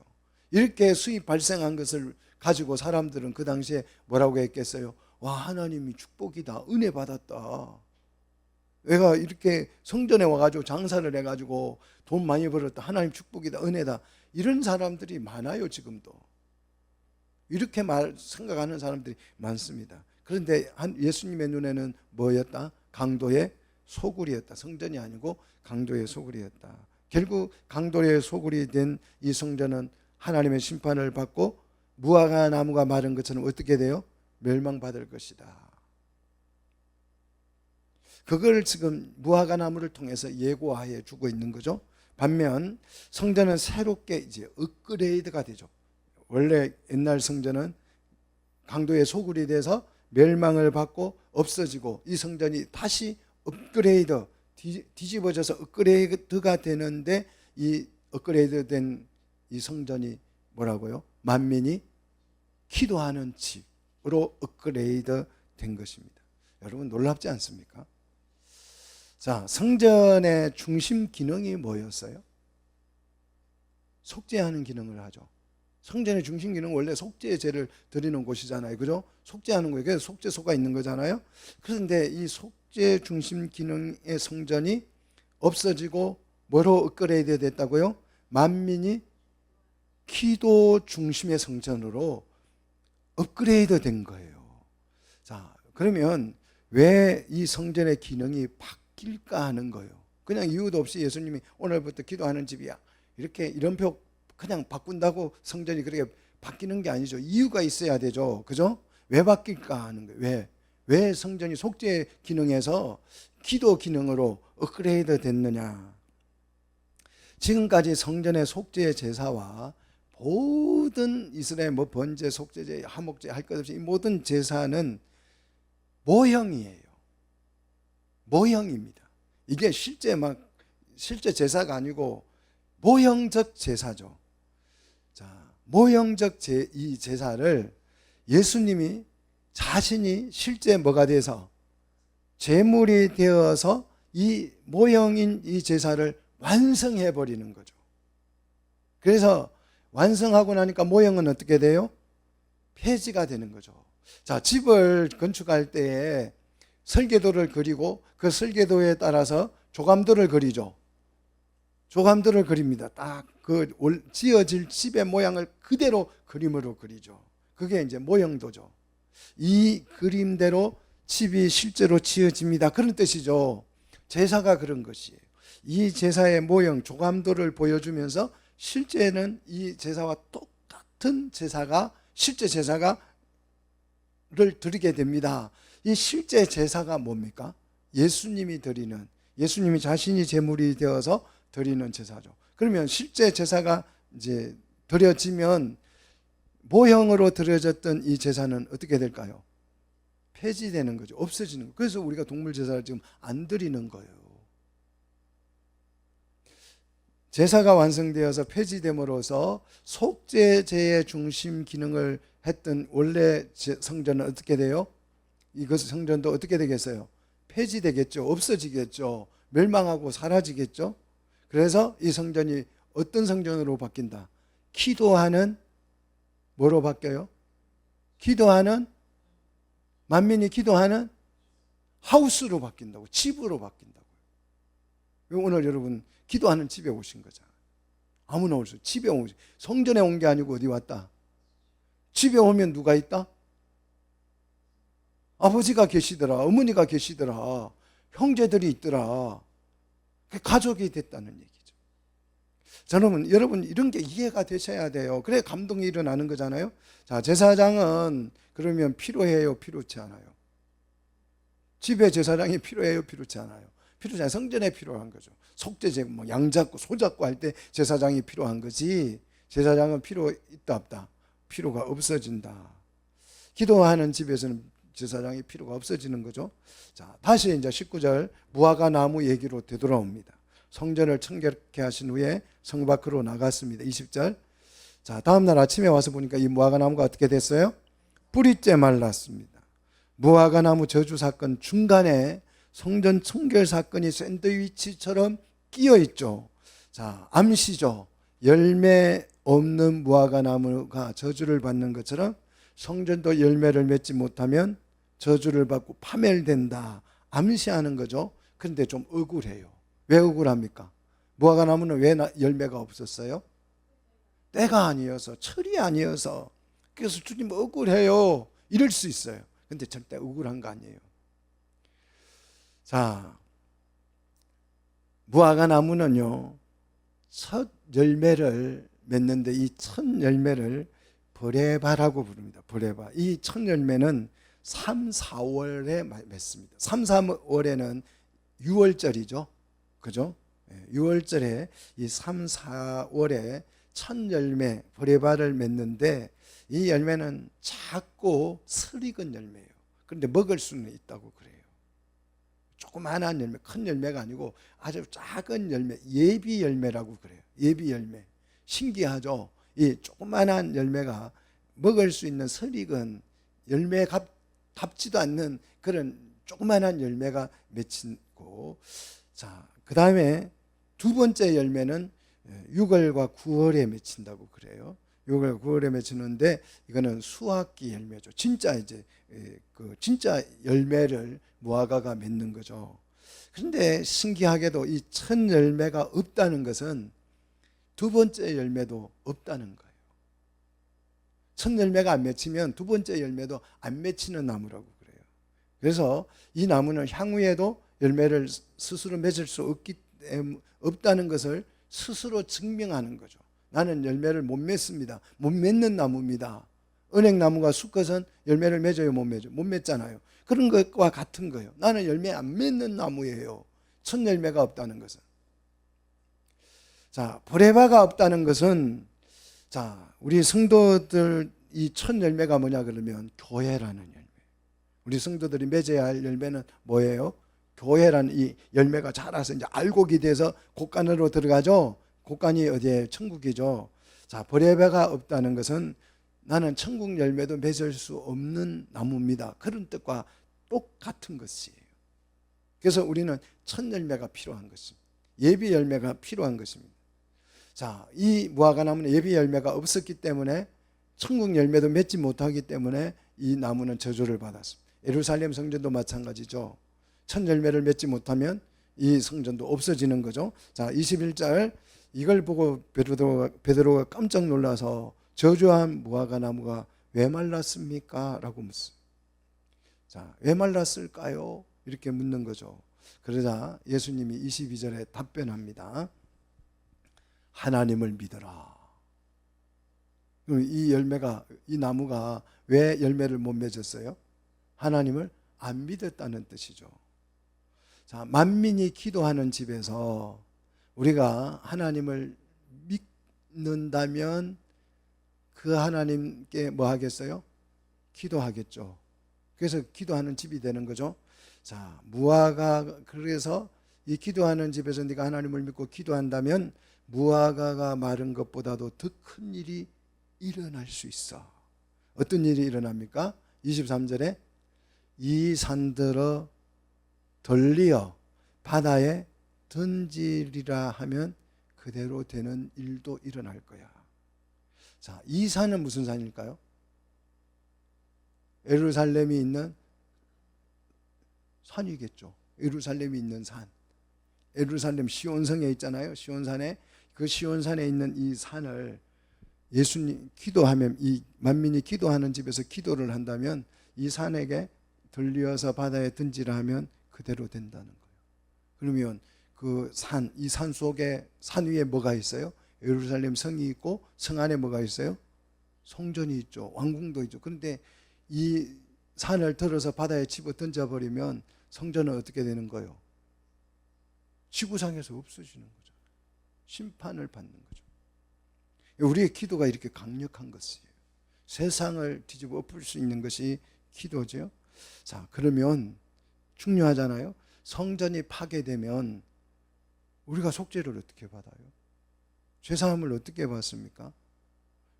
이렇게 수입 발생한 것을 가지고 사람들은 그 당시에 뭐라고 했겠어요? 와, 하나님이 축복이다, 은혜 받았다. 내가 이렇게 성전에 와가지고 장사를 해가지고 돈 많이 벌었다, 하나님 축복이다, 은혜다. 이런 사람들이 많아요. 지금도 이렇게 생각하는 사람들이 많습니다. 그런데 예수님의 눈에는 뭐였다? 강도의 소굴이었다. 성전이 아니고 강도의 소굴이었다. 결국 강도의 소굴이 된 이 성전은 하나님의 심판을 받고 무화과 나무가 마른 것처럼 어떻게 돼요? 멸망받을 것이다. 그걸 지금 무화과 나무를 통해서 예고하여 주고 있는 거죠. 반면 성전은 새롭게 이제 업그레이드가 되죠. 원래 옛날 성전은 강도의 소굴이 돼서 멸망을 받고 없어지고, 이 성전이 다시 업그레이드, 뒤집어져서 업그레이드가 되는데, 이 업그레이드된 이 성전이 뭐라고요? 만민이 기도하는 집으로 업그레이드 된 것입니다. 여러분 놀랍지 않습니까? 자, 성전의 중심 기능이 뭐였어요? 속죄하는 기능을 하죠. 성전의 중심 기능은 원래 속죄의 제를 드리는 곳이잖아요. 그죠? 속죄하는 거예요. 그래서 속죄소가 있는 거잖아요. 그런데 이 속죄 중심 기능의 성전이 없어지고 뭐로 업그레이드 됐다고요? 만민이 기도 중심의 성전으로 업그레이드 된 거예요. 자, 그러면 왜 이 성전의 기능이 바뀔까 하는 거예요. 그냥 이유도 없이 예수님이 오늘부터 기도하는 집이야, 이렇게 이름표 그냥 바꾼다고 성전이 그렇게 바뀌는 게 아니죠. 이유가 있어야 되죠. 그죠? 왜 바뀔까 하는 거예요. 왜 성전이 속죄 기능에서 기도 기능으로 업그레이드 됐느냐. 지금까지 성전의 속죄 제사와 모든 이스라엘 번제, 속죄제, 화목제 할 것 없이 이 모든 제사는 모형이에요. 모형입니다. 이게 실제 제사가 아니고 모형적 제사죠. 자, 모형적 이 제사를 예수님이 자신이 실제 뭐가 돼서 제물이 되어서 이 모형인 이 제사를 완성해 버리는 거죠. 그래서 완성하고 나니까 모형은 어떻게 돼요? 폐지가 되는 거죠. 자, 집을 건축할 때에 설계도를 그리고 그 설계도에 따라서 조감도를 그리죠. 조감도를 그립니다. 딱 그 지어질 집의 모양을 그대로 그림으로 그리죠. 그게 이제 모형도죠. 이 그림대로 집이 실제로 지어집니다. 그런 뜻이죠. 제사가 그런 것이에요. 이 제사의 모형, 조감도를 보여주면서 실제는 이 제사와 똑같은 제사가 실제 제사를 드리게 됩니다. 이 실제 제사가 뭡니까? 예수님이 드리는, 예수님이 자신이 제물이 되어서 드리는 제사죠. 그러면 실제 제사가 이제 드려지면 모형으로 드려졌던 이 제사는 어떻게 될까요? 폐지되는 거죠. 없어지는 거예요. 그래서 우리가 동물 제사를 지금 안 드리는 거예요. 제사가 완성되어서 폐지됨으로써 속죄제의 중심 기능을 했던 원래 성전은 어떻게 돼요? 이것 성전도 어떻게 되겠어요? 폐지되겠죠. 없어지겠죠. 멸망하고 사라지겠죠. 그래서 이 성전이 어떤 성전으로 바뀐다? 기도하는 뭐로 바뀌어요? 기도하는, 만민이 기도하는 하우스로 바뀐다고, 집으로 바뀐다고요. 오늘 여러분 기도하는 집에 오신 거잖아요. 아무나 올 수, 집에 오신, 성전에 온 게 아니고 어디 왔다? 집에 오면 누가 있다? 아버지가 계시더라, 어머니가 계시더라, 형제들이 있더라. 가족이 됐다는 얘기죠. 저는 여러분 이런 게 이해가 되셔야 돼요. 그래 감동이 일어나는 거잖아요. 자, 제사장은 그러면 필요해요, 필요치 않아요? 집에 제사장이 필요해요, 필요치 않아요? 필요치 않아요. 성전에 필요한 거죠. 속죄제, 뭐 양 잡고 소 잡고 할 때 제사장이 필요한 거지. 제사장은 필요 있다 없다? 필요가 없어진다. 기도하는 집에서는 제사장이 필요가 없어지는 거죠. 자, 다시 이제 19절 무화과 나무 얘기로 되돌아옵니다. 성전을 청결케 하신 후에 성 밖으로 나갔습니다. 20절. 자, 다음 날 아침에 와서 보니까 이 무화과 나무가 어떻게 됐어요? 뿌리째 말랐습니다. 무화과 나무 저주 사건 중간에 성전 청결 사건이 샌드위치처럼 끼어 있죠. 자, 암시죠. 열매 없는 무화과 나무가 저주를 받는 것처럼 성전도 열매를 맺지 못하면 저주를 받고 파멸된다. 암시하는 거죠. 그런데 좀 억울해요. 왜 억울합니까? 무화과 나무는 왜 열매가 없었어요? 때가 아니어서, 철이 아니어서. 그래서 주님 억울해요. 이럴 수 있어요. 근데 절대 억울한 거 아니에요. 자, 무화과 나무는요, 첫 열매를 맺는데 이 첫 열매를 버레바라고 부릅니다. 버레바. 이 첫 열매는 3, 4월에 맺습니다. 3, 4월에는 6월절이죠. 그죠? 6월절에 이 3, 4월에 첫 열매 버레바를 맺는데 이 열매는 작고 설익은 열매예요. 그런데 먹을 수는 있다고 그래요. 조그만한 열매, 큰 열매가 아니고 아주 작은 열매, 예비 열매라고 그래요. 예비 열매. 신기하죠? 이 조그만한 열매가 먹을 수 있는 설익은 열매 답지도 않는 그런 조그만한 열매가 맺히고, 자, 그 다음에 두 번째 열매는 6월과 9월에 맺힌다고 그래요. 6월, 9월에 맺히는데 이거는 수확기 열매죠. 진짜 이제 그 진짜 열매를 무화과가 맺는 거죠. 그런데 신기하게도 이 첫 열매가 없다는 것은 두 번째 열매도 없다는 거예요. 첫 열매가 안 맺히면 두 번째 열매도 안 맺히는 나무라고 그래요. 그래서 이 나무는 향후에도 열매를 스스로 맺을 수 없다는 것을 스스로 증명하는 거죠. 나는 열매를 못 맺습니다. 못 맺는 나무입니다. 은행나무가 수컷은 열매를 맺어요, 못 맺어요? 못 맺잖아요. 그런 것과 같은 거예요. 나는 열매 안 맺는 나무예요. 첫 열매가 없다는 것은. 자, 버레바가 없다는 것은, 자, 우리 성도들 이 첫 열매가 뭐냐 그러면 교회라는 열매. 우리 성도들이 맺어야 할 열매는 뭐예요? 교회라는 이 열매가 자라서 이제 알곡이 돼서 곡간으로 들어가죠. 곡간이 어디에? 천국이죠. 자, 버레바가 없다는 것은 나는 천국 열매도 맺을 수 없는 나무입니다. 그런 뜻과 똑같은 것이에요. 그래서 우리는 첫 열매가 필요한 것입니다. 예비 열매가 필요한 것입니다. 자, 이 무화과 나무는 예비 열매가 없었기 때문에 천국 열매도 맺지 못하기 때문에 이 나무는 저주를 받았습니다. 예루살렘 성전도 마찬가지죠. 첫 열매를 맺지 못하면 이 성전도 없어지는 거죠. 자, 21절 이걸 보고 베드로가 깜짝 놀라서 저주한 무화과 나무가 왜 말랐습니까? 라고 묻습니다. 자, 왜 말랐을까요? 이렇게 묻는 거죠. 그러자 예수님이 22절에 답변합니다. 하나님을 믿어라. 이 나무가 왜 열매를 못 맺었어요? 하나님을 안 믿었다는 뜻이죠. 자, 만민이 기도하는 집에서 우리가 하나님을 믿는다면 그 하나님께 뭐 하겠어요? 기도하겠죠. 그래서 기도하는 집이 되는 거죠. 자, 무화과, 그래서 이 기도하는 집에서 네가 하나님을 믿고 기도한다면 무화과가 마른 것보다도 더 큰 일이 일어날 수 있어. 어떤 일이 일어납니까? 23절에 이 산들어 돌리어 바다에 던지리라 하면 그대로 되는 일도 일어날 거야. 자, 이 산은 무슨 산일까요? 예루살렘이 있는 산이겠죠. 예루살렘이 있는 산. 예루살렘 시온성에 있잖아요. 시온산에, 그 시온산에 있는 이 산을 예수님 기도하면, 이 만민이 기도하는 집에서 기도를 한다면 이 산에게 들려서 바다에 던지라 하면 그대로 된다는 거예요. 그러면 그 산, 이 산 속에, 산 위에 뭐가 있어요? 예루살렘 성이 있고 성 안에 뭐가 있어요? 성전이 있죠. 왕궁도 있죠. 그런데 이 산을 들어서 바다에 집어 던져버리면 성전은 어떻게 되는 거예요? 지구상에서 없어지는 거죠. 심판을 받는 거죠. 우리의 기도가 이렇게 강력한 것이에요. 세상을 뒤집어 엎을 수 있는 것이 기도죠. 자, 그러면 중요하잖아요. 성전이 파괴되면 우리가 속죄를 어떻게 받아요? 죄사함을 어떻게 받습니까?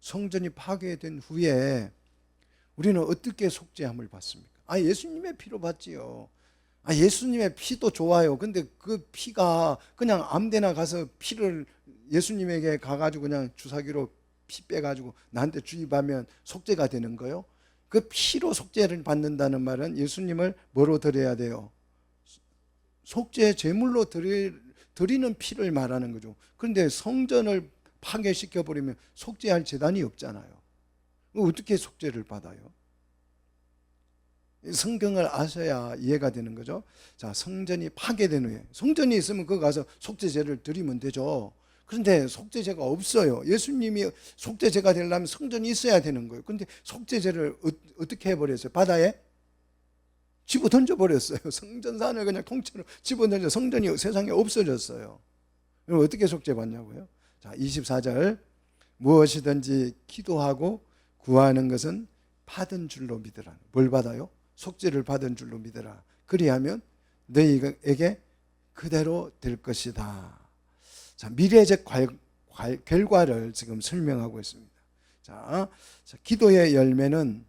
성전이 파괴된 후에 우리는 어떻게 속죄함을 받습니까? 예수님의 피로 받지요. 예수님의 피도 좋아요. 근데 그 피가 그냥 아무데나 가서 피를 예수님에게 가가지고 그냥 주사기로 피 빼가지고 나한테 주입하면 속죄가 되는 거요? 그 피로 속죄를 받는다는 말은 예수님을 뭐로 드려야 돼요? 속죄 제물로 드리는 피를 말하는 거죠. 그런데 성전을 파괴시켜버리면 속죄할 제단이 없잖아요. 어떻게 속죄를 받아요? 성경을 아셔야 이해가 되는 거죠. 자, 성전이 파괴된 후에, 성전이 있으면 거기 가서 속죄제를 드리면 되죠. 그런데 속죄제가 없어요. 예수님이 속죄제가 되려면 성전이 있어야 되는 거예요. 그런데 속죄제를 어떻게 해버렸어요? 바다에 집어 던져버렸어요. 성전산을 그냥 통째로 집어 던져, 성전이 세상에 없어졌어요. 그럼 어떻게 속죄받냐고요? 자, 24절 무엇이든지 기도하고 구하는 것은 받은 줄로 믿으라. 뭘 받아요? 속죄를 받은 줄로 믿으라. 그리하면 너희에게 그대로 될 것이다. 자, 미래적 결과를 지금 설명하고 있습니다. 자, 기도의 열매는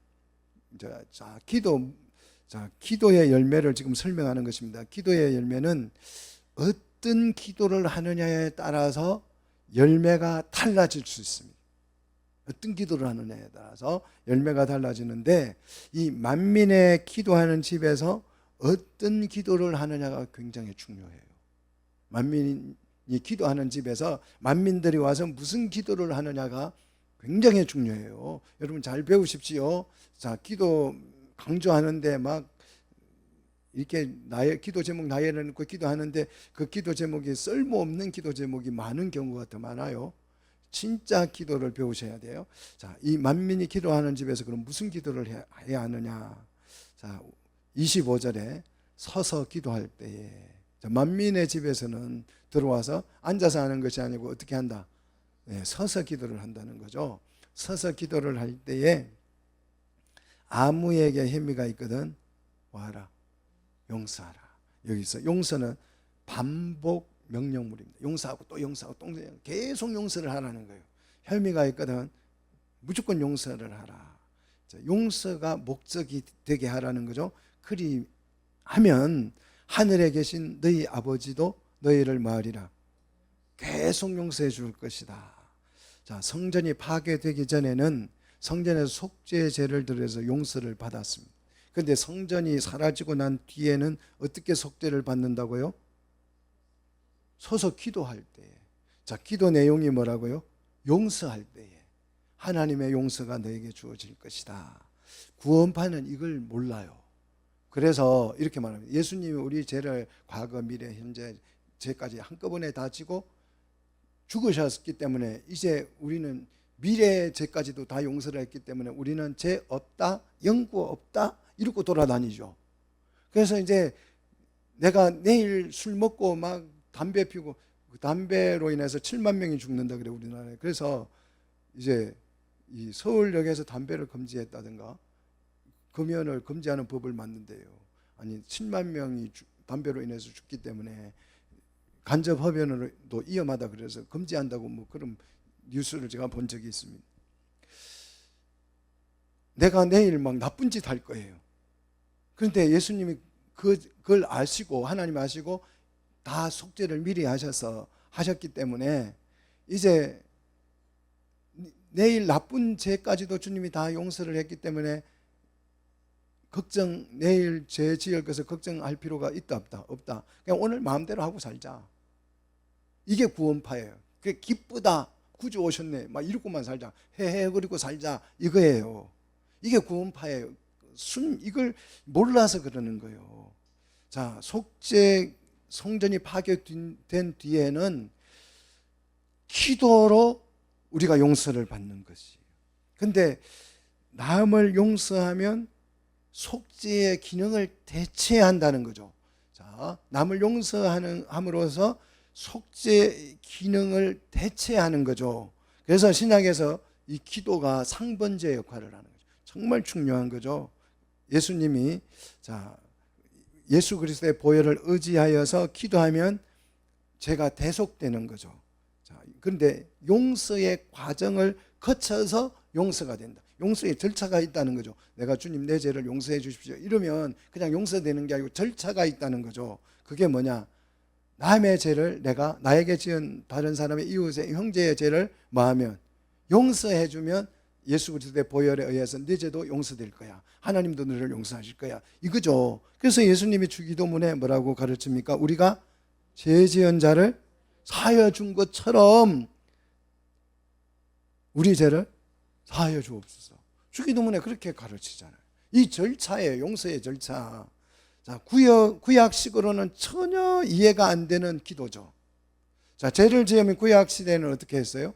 기도의 열매를 지금 설명하는 것입니다. 기도의 열매는 어떤 기도를 하느냐에 따라서 열매가 달라질 수 있습니다. 어떤 기도를 하느냐에 따라서 열매가 달라지는데, 이 만민의 기도하는 집에서 어떤 기도를 하느냐가 굉장히 중요해요. 만민이 기도하는 집에서 만민들이 와서 무슨 기도를 하느냐가 굉장히 중요해요. 여러분 잘 배우십시오. 자, 기도 강조하는데 막 이렇게 나의 기도 제목 나열해 놓고 기도하는데 그 기도 제목이 쓸모없는 기도 제목이 많은 경우가 더 많아요. 진짜 기도를 배우셔야 돼요. 자, 이 만민이 기도하는 집에서 그럼 무슨 기도를 해야 하느냐? 자, 25절에 서서 기도할 때에, 만민의 집에서는 들어와서 앉아서 하는 것이 아니고 어떻게 한다? 네, 서서 기도를 한다는 거죠. 서서 기도를 할 때에 아무에게 혐의가 있거든 와라, 용서하라. 여기서 용서는 반복 명령물입니다. 용서하고 또 용서하고 또 계속 용서를 하라는 거예요. 혐의가 있거든 무조건 용서를 하라. 용서가 목적이 되게 하라는 거죠. 그리 하면 하늘에 계신 너희 아버지도 너희를 뭐하리라? 계속 용서해 줄 것이다. 자, 성전이 파괴되기 전에는 성전에서 속죄의 제를 드려서 용서를 받았습니다. 그런데 성전이 사라지고 난 뒤에는 어떻게 속죄를 받는다고요? 서서 기도할 때에. 자, 기도 내용이 뭐라고요? 용서할 때에 하나님의 용서가 너에게 주어질 것이다. 구원파는 이걸 몰라요. 그래서 이렇게 말합니다. 예수님이 우리 죄를 과거, 미래, 현재 죄까지 한꺼번에 다 지고 죽으셨기 때문에 이제 우리는 미래의 죄까지도 다 용서를 했기 때문에 우리는 죄 없다, 영구 없다 이러고 돌아다니죠. 그래서 이제 내가 내일 술 먹고 막 담배 피우고 그 담배로 인해서 7만 명이 죽는다 그래 우리나라에. 그래서 이제 이 서울역에서 담배를 금지했다든가 금연을 금지하는 법을 만든대요. 아니 7만 명이 담배로 인해서 죽기 때문에 간접 흡연으로도 위험하다 그래서 금지한다고 뭐 그런 뉴스를 제가 본 적이 있습니다. 내가 내일 막 나쁜 짓 할 거예요. 그런데 예수님이 그걸 아시고 하나님 아시고 다 속죄를 미리 하셨기 때문에 이제 내일 나쁜 죄까지도 주님이 다 용서를 했기 때문에 내일 죄 지을 것을 걱정할 필요가 있다 없다. 그냥 오늘 마음대로 하고 살자. 이게 구원파예요. 그게 기쁘다. 구주 오셨네. 막 이러고만 살자. 헤헤거리고 살자. 이거예요. 이게 구원파예요. 이걸 몰라서 그러는 거예요. 자, 성전이 파괴된 뒤에는 기도로 우리가 용서를 받는 것이에요. 근데 남을 용서하면 속죄의 기능을 대체한다는 거죠. 자, 남을 용서함으로써 속죄 기능을 대체하는 거죠. 그래서 신약에서 이 기도가 상번제 역할을 하는 거죠. 정말 중요한 거죠. 예수님이 예수 그리스도의 보혈을 의지하여서 기도하면 죄가 대속되는 거죠. 자, 그런데 용서의 과정을 거쳐서 용서가 된다. 용서의 절차가 있다는 거죠. 내가 주님 내 죄를 용서해 주십시오. 이러면 그냥 용서되는 게 아니고 절차가 있다는 거죠. 그게 뭐냐? 남의 죄를 나에게 지은 다른 사람의 이웃의 형제의 죄를 뭐하면 용서해 주면 예수 그리스도의 보혈에 의해서 네 죄도 용서될 거야. 하나님도 너를 용서하실 거야. 이거죠. 그래서 예수님이 주기도문에 뭐라고 가르칩니까? 우리가 죄 지은 자를 사하여 준 것처럼 우리 죄를 사하여 주옵소서. 주기도문에 그렇게 가르치잖아요. 이 절차예요. 용서의 절차. 자, 구약식으로는 전혀 이해가 안 되는 기도죠. 자, 죄를 지으면 구약 시대는 어떻게 했어요?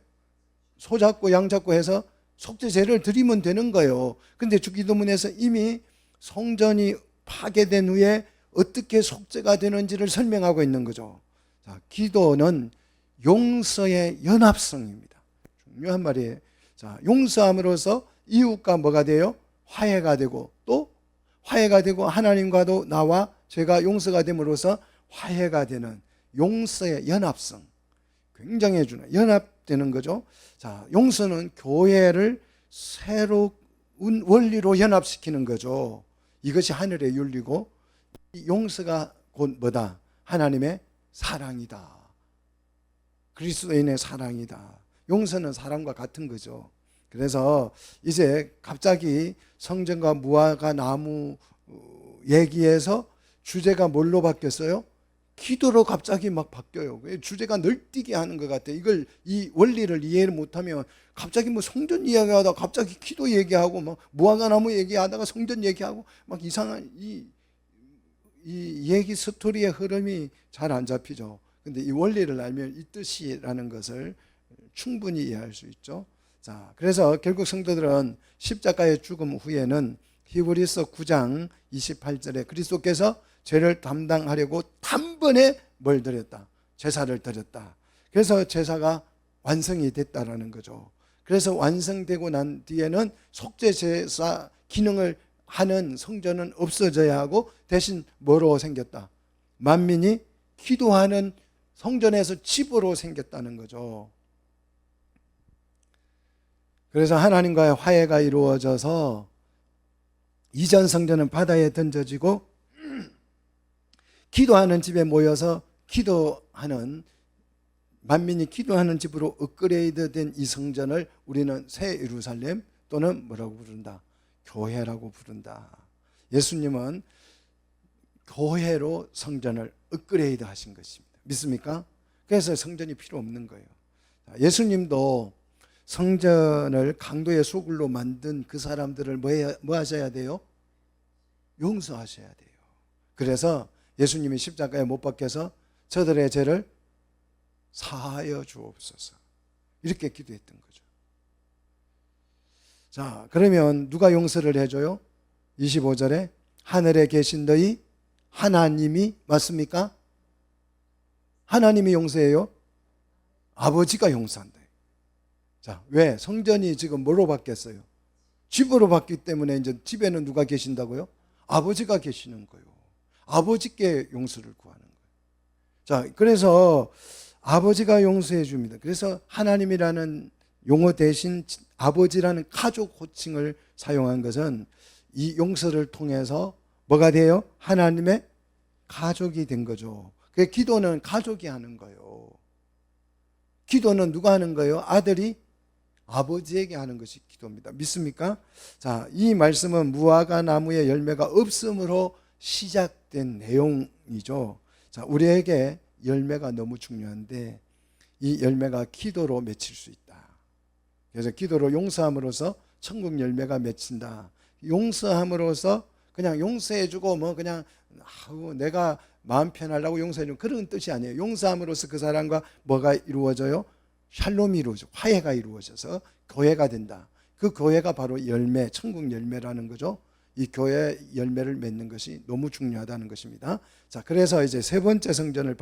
소 잡고 양 잡고 해서 속죄제를 드리면 되는 거예요. 근데 주기도문에서 이미 성전이 파괴된 후에 어떻게 속죄가 되는지를 설명하고 있는 거죠. 자, 기도는 용서의 연합성입니다. 중요한 말이에요. 자, 용서함으로써 이웃과 뭐가 돼요? 화해가 되고 또 화해가 되고 하나님과도 나와 죄가 용서가 됨으로써 화해가 되는 용서의 연합성. 굉장히 연합되는 거죠. 자, 용서는 교회를 새로운 원리로 연합시키는 거죠. 이것이 하늘의 윤리고 용서가 곧 뭐다? 하나님의 사랑이다. 그리스도인의 사랑이다. 용서는 사랑과 같은 거죠. 그래서 이제 갑자기 성전과 무화과 나무 얘기에서 주제가 뭘로 바뀌었어요? 기도로 갑자기 막 바뀌어요. 주제가 널뛰게 하는 것 같아요. 이 원리를 이해를 못하면 갑자기 뭐 성전 이야기하다가 갑자기 기도 얘기하고 막 무화과 나무 얘기하다가 성전 얘기하고 막 이상한 이 얘기 스토리의 흐름이 잘 안 잡히죠. 근데 이 원리를 알면 이 뜻이라는 것을 충분히 이해할 수 있죠. 자, 그래서 결국 성도들은 십자가의 죽음 후에는 히브리서 9장 28절에 그리스도께서 죄를 담당하려고 단번에 뭘 드렸다? 제사를 드렸다. 그래서 제사가 완성이 됐다라는 거죠. 그래서 완성되고 난 뒤에는 속죄 제사 기능을 하는 성전은 없어져야 하고 대신 뭐로 생겼다? 만민이 기도하는 성전에서 집으로 생겼다는 거죠. 그래서 하나님과의 화해가 이루어져서 이전 성전은 바다에 던져지고 기도하는 집에 모여서 기도하는, 만민이 기도하는 집으로 업그레이드된 이 성전을 우리는 새 예루살렘 또는 뭐라고 부른다? 교회라고 부른다. 예수님은 교회로 성전을 업그레이드 하신 것입니다. 믿습니까? 그래서 성전이 필요 없는 거예요. 예수님도 성전을 강도의 소굴로 만든 그 사람들을 뭐 하셔야 돼요? 용서하셔야 돼요. 그래서 예수님이 십자가에 못 박혀서 저들의 죄를 사하여 주옵소서, 이렇게 기도했던 거죠. 자, 그러면 누가 용서를 해줘요? 25절에 하늘에 계신 너희 하나님이, 맞습니까? 하나님이 용서해요? 아버지가 용서한다. 자, 왜? 성전이 지금 뭐로 바뀌었어요? 집으로 바뀌기 때문에 이제 집에는 누가 계신다고요? 아버지가 계시는 거예요. 아버지께 용서를 구하는 거예요. 자, 그래서 아버지가 용서해 줍니다. 그래서 하나님이라는 용어 대신 아버지라는 가족 호칭을 사용한 것은 이 용서를 통해서 뭐가 돼요? 하나님의 가족이 된 거죠. 그 기도는 가족이 하는 거예요. 기도는 누가 하는 거예요? 아들이 아버지에게 하는 것이 기도입니다. 믿습니까? 자, 이 말씀은 무화과 나무의 열매가 없음으로 시작된 내용이죠. 자, 우리에게 열매가 너무 중요한데 이 열매가 기도로 맺힐 수 있다. 그래서 기도로 용서함으로써 천국 열매가 맺힌다. 용서함으로써 그냥 용서해주고 뭐 그냥 내가 마음 편하려고 용서해주는 그런 뜻이 아니에요. 용서함으로써 그 사람과 뭐가 이루어져요? 샬롬이 이루어져, 화해가 이루어져서 교회가 된다. 그 교회가 바로 열매, 천국 열매라는 거죠. 이 교회 열매를 맺는 것이 너무 중요하다는 것입니다. 자, 그래서 이제 세 번째 성전을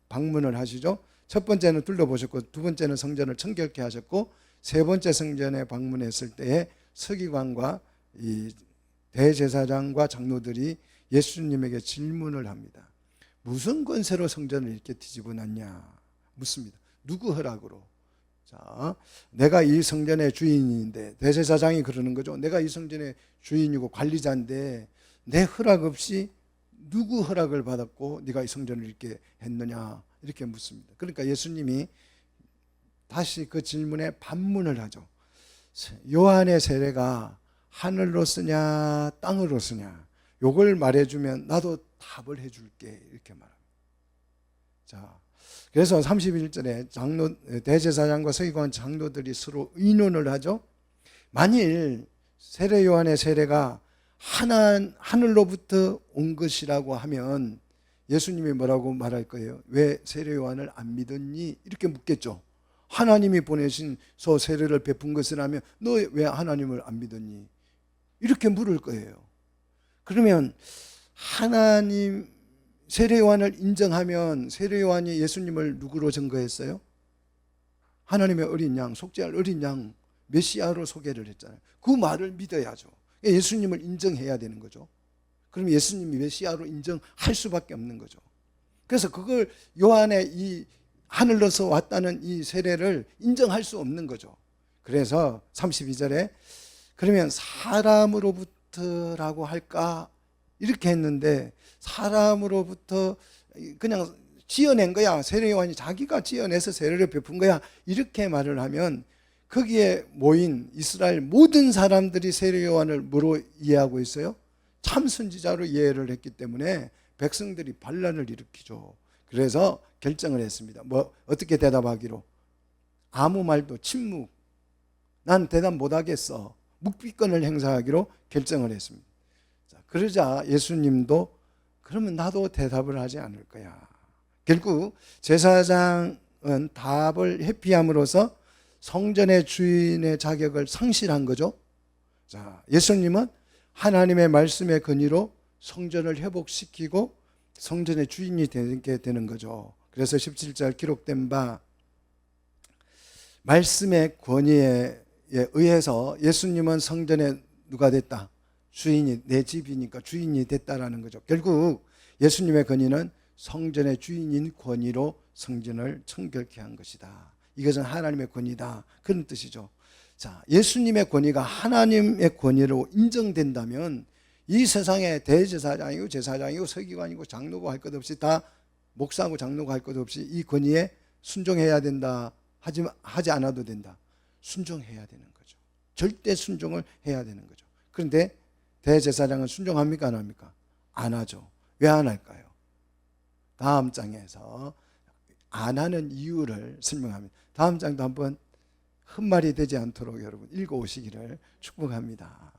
방문을 하시죠. 첫 번째는 둘러보셨고, 두 번째는 성전을 청결케 하셨고, 세 번째 성전에 방문했을 때에 서기관과 이 대제사장과 장로들이 예수님에게 질문을 합니다. 무슨 권세로 성전을 이렇게 뒤집어 놨냐 묻습니다. 누구 허락으로? 자, 내가 이 성전의 주인인데, 대제사장이 그러는 거죠. 내가 이 성전의 주인이고 관리자인데 내 허락 없이 누구 허락을 받았고 네가 이 성전을 이렇게 했느냐, 이렇게 묻습니다. 그러니까 예수님이 다시 그 질문에 반문을 하죠. 요한의 세례가 하늘로 쓰냐 땅으로 쓰냐, 요걸 말해주면 나도 답을 해줄게, 이렇게 말합니다. 자, 그래서 31절에 대제사장과 서기관 장로들이 서로 의논을 하죠. 만일 세례 요한의 세례가 하늘로부터 온 것이라고 하면 예수님이 뭐라고 말할 거예요? 왜 세례 요한을 안 믿었니? 이렇게 묻겠죠. 하나님이 보내신 소 세례를 베푼 것이라면 너 왜 하나님을 안 믿었니? 이렇게 물을 거예요. 그러면 하나님 세례 요한을 인정하면 세례 요한이 예수님을 누구로 증거했어요? 하나님의 어린 양, 속죄할 어린 양, 메시아로 소개를 했잖아요. 그 말을 믿어야죠. 예수님을 인정해야 되는 거죠. 그럼 예수님이 메시아로 인정할 수밖에 없는 거죠. 그래서 그걸 요한의 이 하늘로서 왔다는 이 세례를 인정할 수 없는 거죠. 그래서 32절에 그러면 사람으로부터라고 할까? 이렇게 했는데 사람으로부터 그냥 지어낸 거야. 세례 요한이 자기가 지어내서 세례를 베푼 거야. 이렇게 말을 하면 거기에 모인 이스라엘 모든 사람들이 세례 요한을 뭐로 이해하고 있어요? 참 선지자로 이해를 했기 때문에 백성들이 반란을 일으키죠. 그래서 결정을 했습니다. 뭐 어떻게 대답하기로? 아무 말도 침묵. 난 대답 못하겠어. 묵비권을 행사하기로 결정을 했습니다. 자, 그러자 예수님도 그러면 나도 대답을 하지 않을 거야. 결국 제사장은 답을 회피함으로써 성전의 주인의 자격을 상실한 거죠. 자, 예수님은 하나님의 말씀의 근위로 성전을 회복시키고 성전의 주인이 되게 되는 거죠. 그래서 17절 기록된 바 말씀의 권위에 의해서 예수님은 성전의 누가 됐다? 주인이, 내 집이니까 주인이 됐다라는 거죠. 결국 예수님의 권위는 성전의 주인인 권위로 성전을 청결케 한 것이다. 이것은 하나님의 권위다, 그런 뜻이죠. 자, 예수님의 권위가 하나님의 권위로 인정된다면 이 세상에 대제사장이고 제사장이고 서기관이고 장로고 할 것 없이 다 목사고 장로고 할 것 없이 이 권위에 순종해야 된다. 하지 않아도 된다. 순종해야 되는 거죠. 절대 순종을 해야 되는 거죠. 그런데 대제사장은 순종합니까? 안 합니까? 안 하죠. 왜 안 할까요? 다음 장에서 안 하는 이유를 설명합니다. 다음 장도 한번 헛말이 되지 않도록 여러분 읽어오시기를 축복합니다.